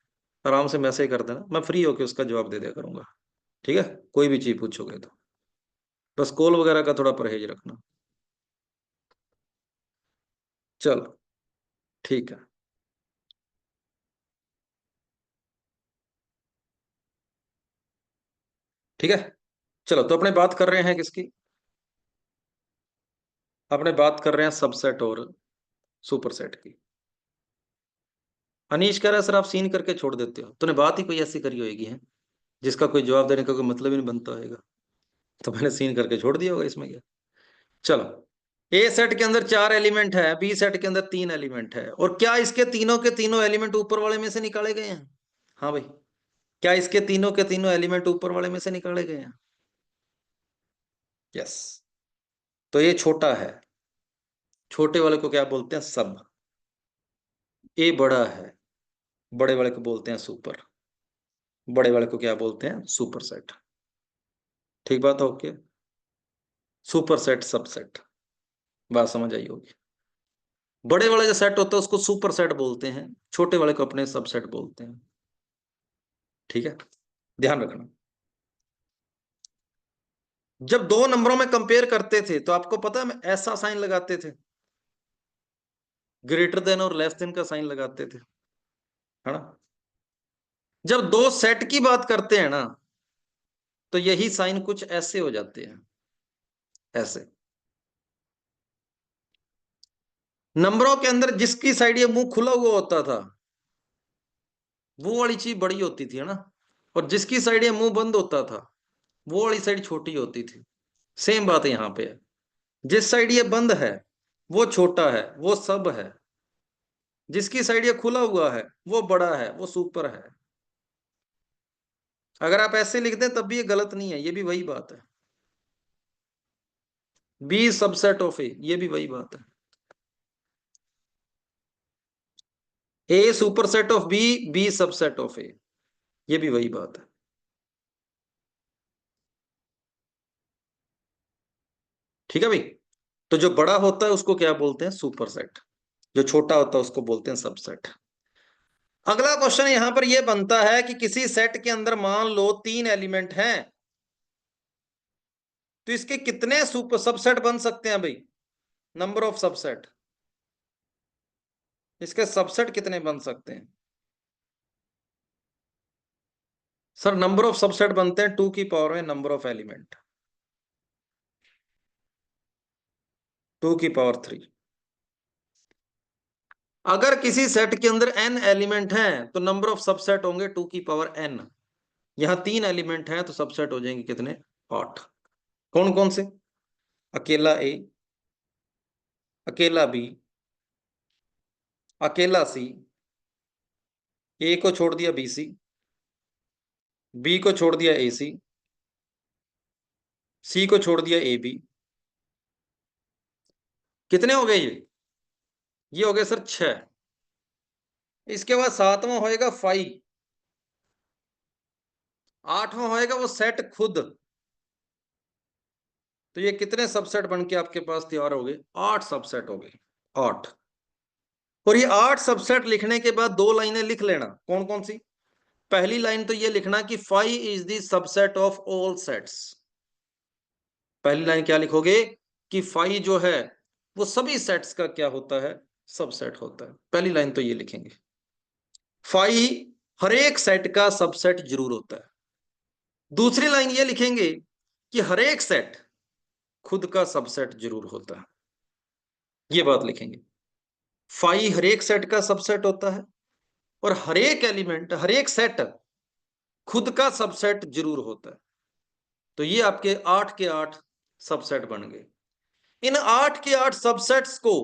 आराम से मैसेज कर देना, मैं फ्री होके उसका जवाब दे दिया करूंगा। ठीक है, कोई भी चीज पूछोगे तो बस कॉल वगैरह का थोड़ा परहेज रखना। चलो ठीक है। ठीक है, चलो तो अपने बात कर रहे हैं किसकी? अपने बात कर रहे हैं सबसेट और सुपरसेट की। अनीश कह रहा है सर आप सीन करके छोड़ देते हो, तूने बात ही कोई ऐसी करी होगी है जिसका कोई जवाब देने का कोई मतलब ही नहीं बनता होगा, तो मैंने सीन करके छोड़ दिया होगा, इसमें क्या। चलो, ए सेट के अंदर 4 एलिमेंट है, बी सेट के अंदर 3 एलिमेंट है, और क्या इसके तीनों के तीनों एलिमेंट ऊपर वाले में से निकाले गए हैं? हाँ भाई, क्या इसके तीनों के तीनों एलिमेंट ऊपर वाले में से निकाले गए हैं? यस। तो ये छोटा है, छोटे वाले को क्या बोलते हैं? सब। ए बड़ा है, बड़े वाले को बोलते हैं सुपर, बड़े वाले को क्या बोलते हैं? Super set. ठीक बात है, ओके। सुपर सेट सबसेट, बात समझ आई होगी। बड़े वाले जो सेट होता है उसको सुपर सेट बोलते हैं, छोटे वाले को अपने सबसेट बोलते हैं। ठीक है, ध्यान रखना। जब दो नंबरों में कंपेयर करते थे तो आपको पता है, ऐसा साइन लगाते थे, ग्रेटर देन और लेस देन का साइन लगाते थे, है ना। जब दो सेट की बात करते हैं ना, तो यही साइन कुछ ऐसे हो जाते हैं, ऐसे। नंबरों के अंदर जिसकी साइड ये मुंह खुला हुआ होता था वो वाली चीज बड़ी होती थी, है ना, और जिसकी साइड ये मुंह बंद होता था वो वाली साइड छोटी होती थी। सेम बात यहां पे है, जिस साइड ये बंद है वो छोटा है, वो सब है। जिसकी साइड ये खुला हुआ है वो बड़ा है, वो सुपर है। अगर आप ऐसे लिख दें तब भी ये गलत नहीं है, ये भी वही बात है। बी सबसेट ऑफ ए, ये भी वही बात है। A superset of b, b subset of a, ये भी वही बात है। ठीक है भाई। तो जो बड़ा होता है उसको क्या बोलते हैं? सुपरसेट। जो छोटा होता है उसको बोलते हैं सबसेट। अगला क्वेश्चन यहां पर यह बनता है कि किसी सेट के अंदर मान लो 3 एलिमेंट हैं, तो इसके कितने सुपर सबसेट बन सकते हैं भाई? नंबर ऑफ सबसेट, इसके सबसेट कितने बन सकते हैं? सर नंबर ऑफ सबसेट बनते हैं 2 की पावर में नंबर ऑफ एलिमेंट, 2 की पावर 3। अगर किसी सेट के अंदर n एलिमेंट हैं तो नंबर ऑफ सबसेट होंगे 2 की पावर n। यहां 3 एलिमेंट हैं तो सबसेट हो जाएंगे कितने? 8। कौन कौन से? अकेला ए, अकेला बी, अकेला सी, ए को छोड़ दिया बी सी, बी को छोड़ दिया ए सी को छोड़ दिया ए बी। कितने हो गए ये हो गए सर 6। इसके बाद 7वां होएगा फाइव, 8वां होएगा वो सेट खुद। तो ये कितने सबसेट बन के आपके पास तैयार हो गए? 8 सबसेट हो गए, 8। और ये 8 सबसेट लिखने के बाद 2 लाइनें लिख लेना। कौन कौन सी? पहली लाइन तो ये लिखना कि five is the subset of all sets. पहली लाइन क्या लिखोगे? कि फाइव जो है वो सभी सेट्स का क्या होता है? सबसेट होता है। पहली लाइन तो ये लिखेंगे, फाइव हर एक सेट का सबसेट जरूर होता है। दूसरी लाइन ये लिखेंगे कि हर एक सेट खुद का सबसेट जरूर होता है। ये बात लिखेंगे, फाइव हर एक सेट का सबसेट होता है और हर एक एलिमेंट, हर एक सेट खुद का सबसेट जरूर होता है। तो ये आपके 8 के 8 सबसेट बन गए। इन 8 के 8 सबसेट्स को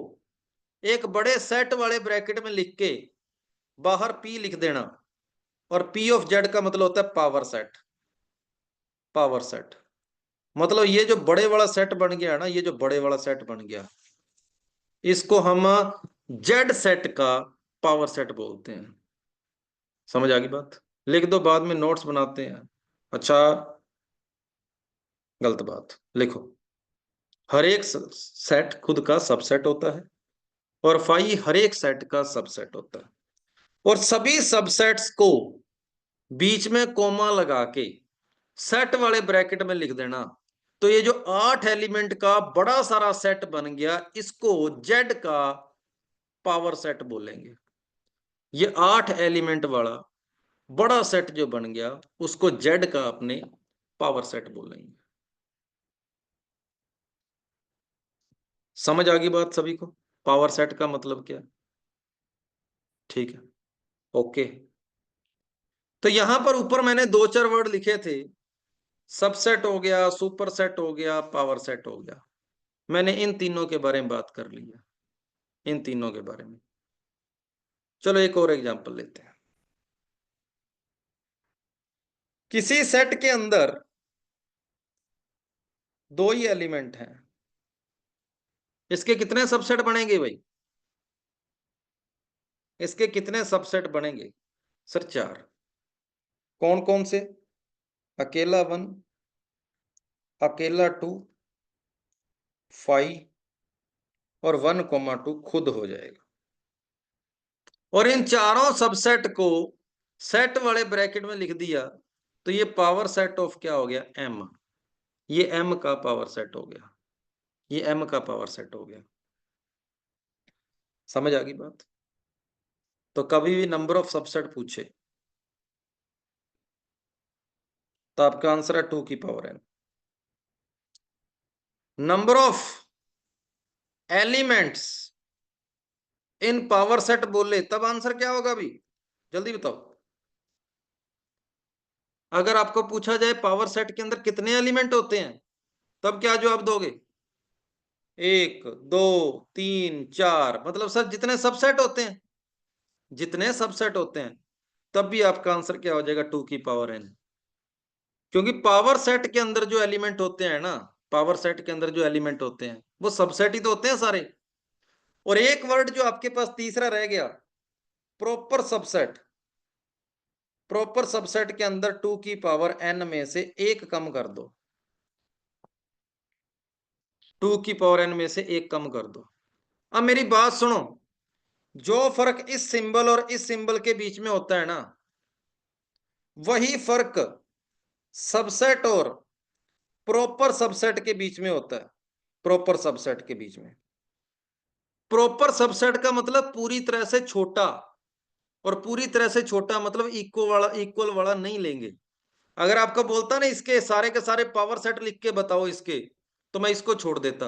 एक बड़े सेट वाले ब्रैकेट में लिख के बाहर P लिख देना। और P ऑफ जेड का मतलब होता है पावर सेट। पावर सेट मतलब ये जो बड़े वाला सेट बन गया ना, ये जो बड़े वाला सेट बन गया, इसको हम जेड सेट का पावर सेट बोलते हैं। समझ आ गई बात? लिख दो, बाद में नोट्स बनाते हैं। अच्छा, गलत बात लिखो। हर एक सेट खुद का सबसेट होता है और फाइव हर एक सेट का सबसेट होता है। और सभी सबसेट्स को बीच में कोमा लगा के सेट वाले ब्रैकेट में लिख देना। तो ये जो 8 एलिमेंट का बड़ा सारा सेट बन गया, इसको जेड का पावर सेट बोलेंगे। ये 8 एलिमेंट वाला बड़ा सेट जो बन गया उसको जेड का अपने पावर सेट बोलेंगे। समझ आ गई बात सभी को? पावर सेट का मतलब क्या? ठीक है, ओके। तो यहां पर ऊपर मैंने 2 4 वर्ड लिखे थे, सबसेट हो गया, सुपर सेट हो गया, पावर सेट हो गया। मैंने इन तीनों के बारे में बात कर ली है, इन तीनों के बारे में। चलो एक और एग्जांपल लेते हैं। किसी सेट के अंदर 2 ही एलिमेंट हैं, इसके कितने सबसेट बनेंगे भाई? इसके कितने सबसेट बनेंगे? सर 4। कौन कौन से? अकेला 1, अकेला 2, 5 और 1, 2 खुद हो जाएगा। और इन चारों सबसेट को सेट वाले ब्रैकेट में लिख दिया तो ये पावर सेट ऑफ क्या हो गया? M। ये M का पावर सेट हो गया, ये M का पावर सेट हो गया। समझ आ गई बात? तो कभी भी नंबर ऑफ सबसेट पूछे तो आपका आंसर है 2 की power n। Number of elements in power set बोले तब आंसर क्या होगा भाई? जल्दी बताओ। अगर आपको पूछा जाए पावर सेट के अंदर कितने एलिमेंट होते हैं, तब क्या जवाब दोगे? 1 2 3 4, मतलब सर जितने सबसेट होते हैं, जितने सबसेट होते हैं, तब भी आपका आंसर क्या हो जाएगा? 2 की पावर n। क्योंकि पावर सेट के अंदर जो एलिमेंट होते हैं ना, पावर सेट के अंदर जो एलिमेंट होते हैं वो सबसेट ही तो होते हैं सारे। और एक वर्ड जो आपके पास तीसरा रह गया, प्रॉपर सबसेट, प्रॉपर सबसेट के अंदर 2 की पावर n में से एक कम कर दो, 2 की पावर n में से एक कम कर दो। अब मेरी बात सुनो, जो फर्क इस सिंबल और इस सिंबल के बीच में होता है ना, वही फर्क सबसेट और प्रॉपर सबसेट के बीच में होता है। प्रॉपर सबसेट के बीच में, प्रॉपर सबसेट का मतलब पूरी तरह से छोटा, और पूरी तरह से छोटा मतलब इक्वल वाला नहीं लेंगे। अगर आपको बोलता ना इसके सारे के सारे पावर सेट लिख के बताओ इसके, तो मैं इसको छोड़ देता,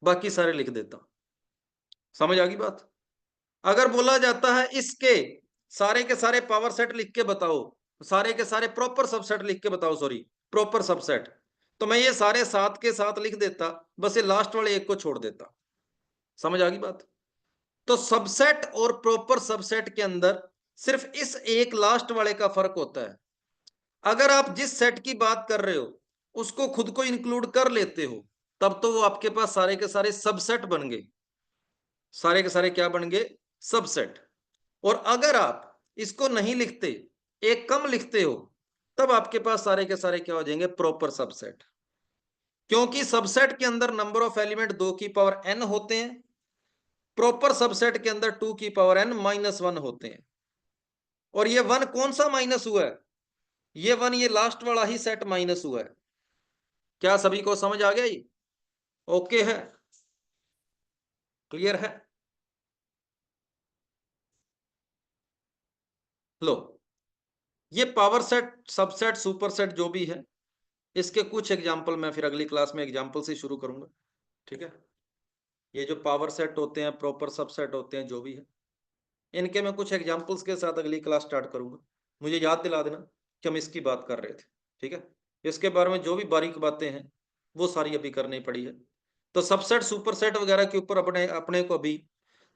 बाकी सारे लिख देता। समझ आ गई बात? अगर बोला जाता है इसके सारे के सारे पावर सेट लिख के बताओ, सारे के सारे प्रॉपर सबसेट लिख के बताओ, सॉरी प्रॉपर सबसेट, तो मैं ये सारे सात के साथ लिख देता, बस ये लास्ट वाले एक को छोड़ देता। समझ आ गई बात? तो सबसेट और प्रॉपर सबसेट के अंदर सिर्फ इस एक लास्ट वाले का फर्क होता है। अगर आप जिस सेट की बात कर रहे हो उसको खुद को इंक्लूड कर लेते हो, तब तो वो आपके पास सारे के सारे सबसेट बन गए, सारे के सारे क्या बन गए? सबसेट। और अगर आप इसको नहीं लिखते, एक कम लिखते हो, तब आपके पास सारे के सारे क्या हो जाएंगे? Proper subset. क्योंकि सबसेट के अंदर नंबर ऑफ एलिमेंट 2 की पावर n होते हैं, प्रॉपर सबसेट के अंदर 2 की पावर n -1 होते हैं। और ये 1 कौन सा माइनस हुआ है? ये 1 ये लास्ट वाला ही सेट माइनस हुआ है। क्या सभी को समझ आ गया? ये ओके है? क्लियर है? लो, ये पावर सेट, सबसेट, सुपरसेट जो भी है, इसके कुछ एग्जांपल मैं फिर अगली क्लास में एग्जांपल से शुरू करूंगा। ठीक है? ये जो पावर सेट होते हैं, प्रॉपर सबसेट होते हैं, जो भी है, इनके मैं कुछ एग्जांपल्स के साथ अगली क्लास स्टार्ट करूंगा। मुझे याद दिला देना कि हम इसकी बात कर रहे थे। ठीक है? इसके बारे में जो भी बारीक बातें हैं वो सारी अभी करनी पड़ी है। तो सबसेट, सुपरसेट वगैरह के ऊपर अपने अपने को अभी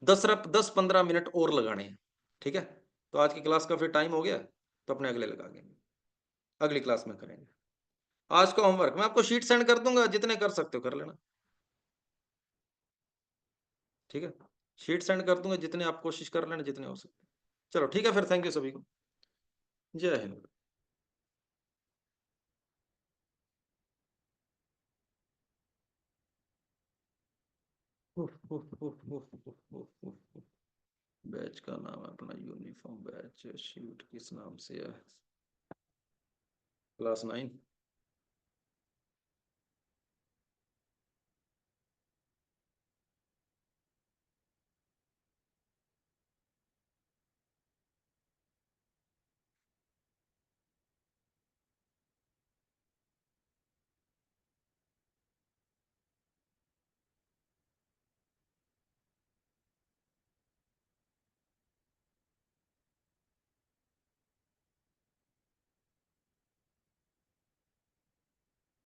10-15 मिनट और लगाने हैं। ठीक है? तो आज की क्लास का फिर टाइम हो गया, तो अपने अगले लगाएंगे, अगली क्लास में करेंगे। आज का होमवर्क मैं आपको शीट सेंड कर दूंगा, जितने कर सकते हो कर लेना। ठीक है? शीट सेंड कर दूंगा, जितने आप कोशिश कर लेना, जितने हो सकते। चलो ठीक है, फिर थैंक यू सभी को। जय हिंद। बैच का नाम है अपना यूनिफॉर्म बैच, शीट किस नाम से है? क्लास 9।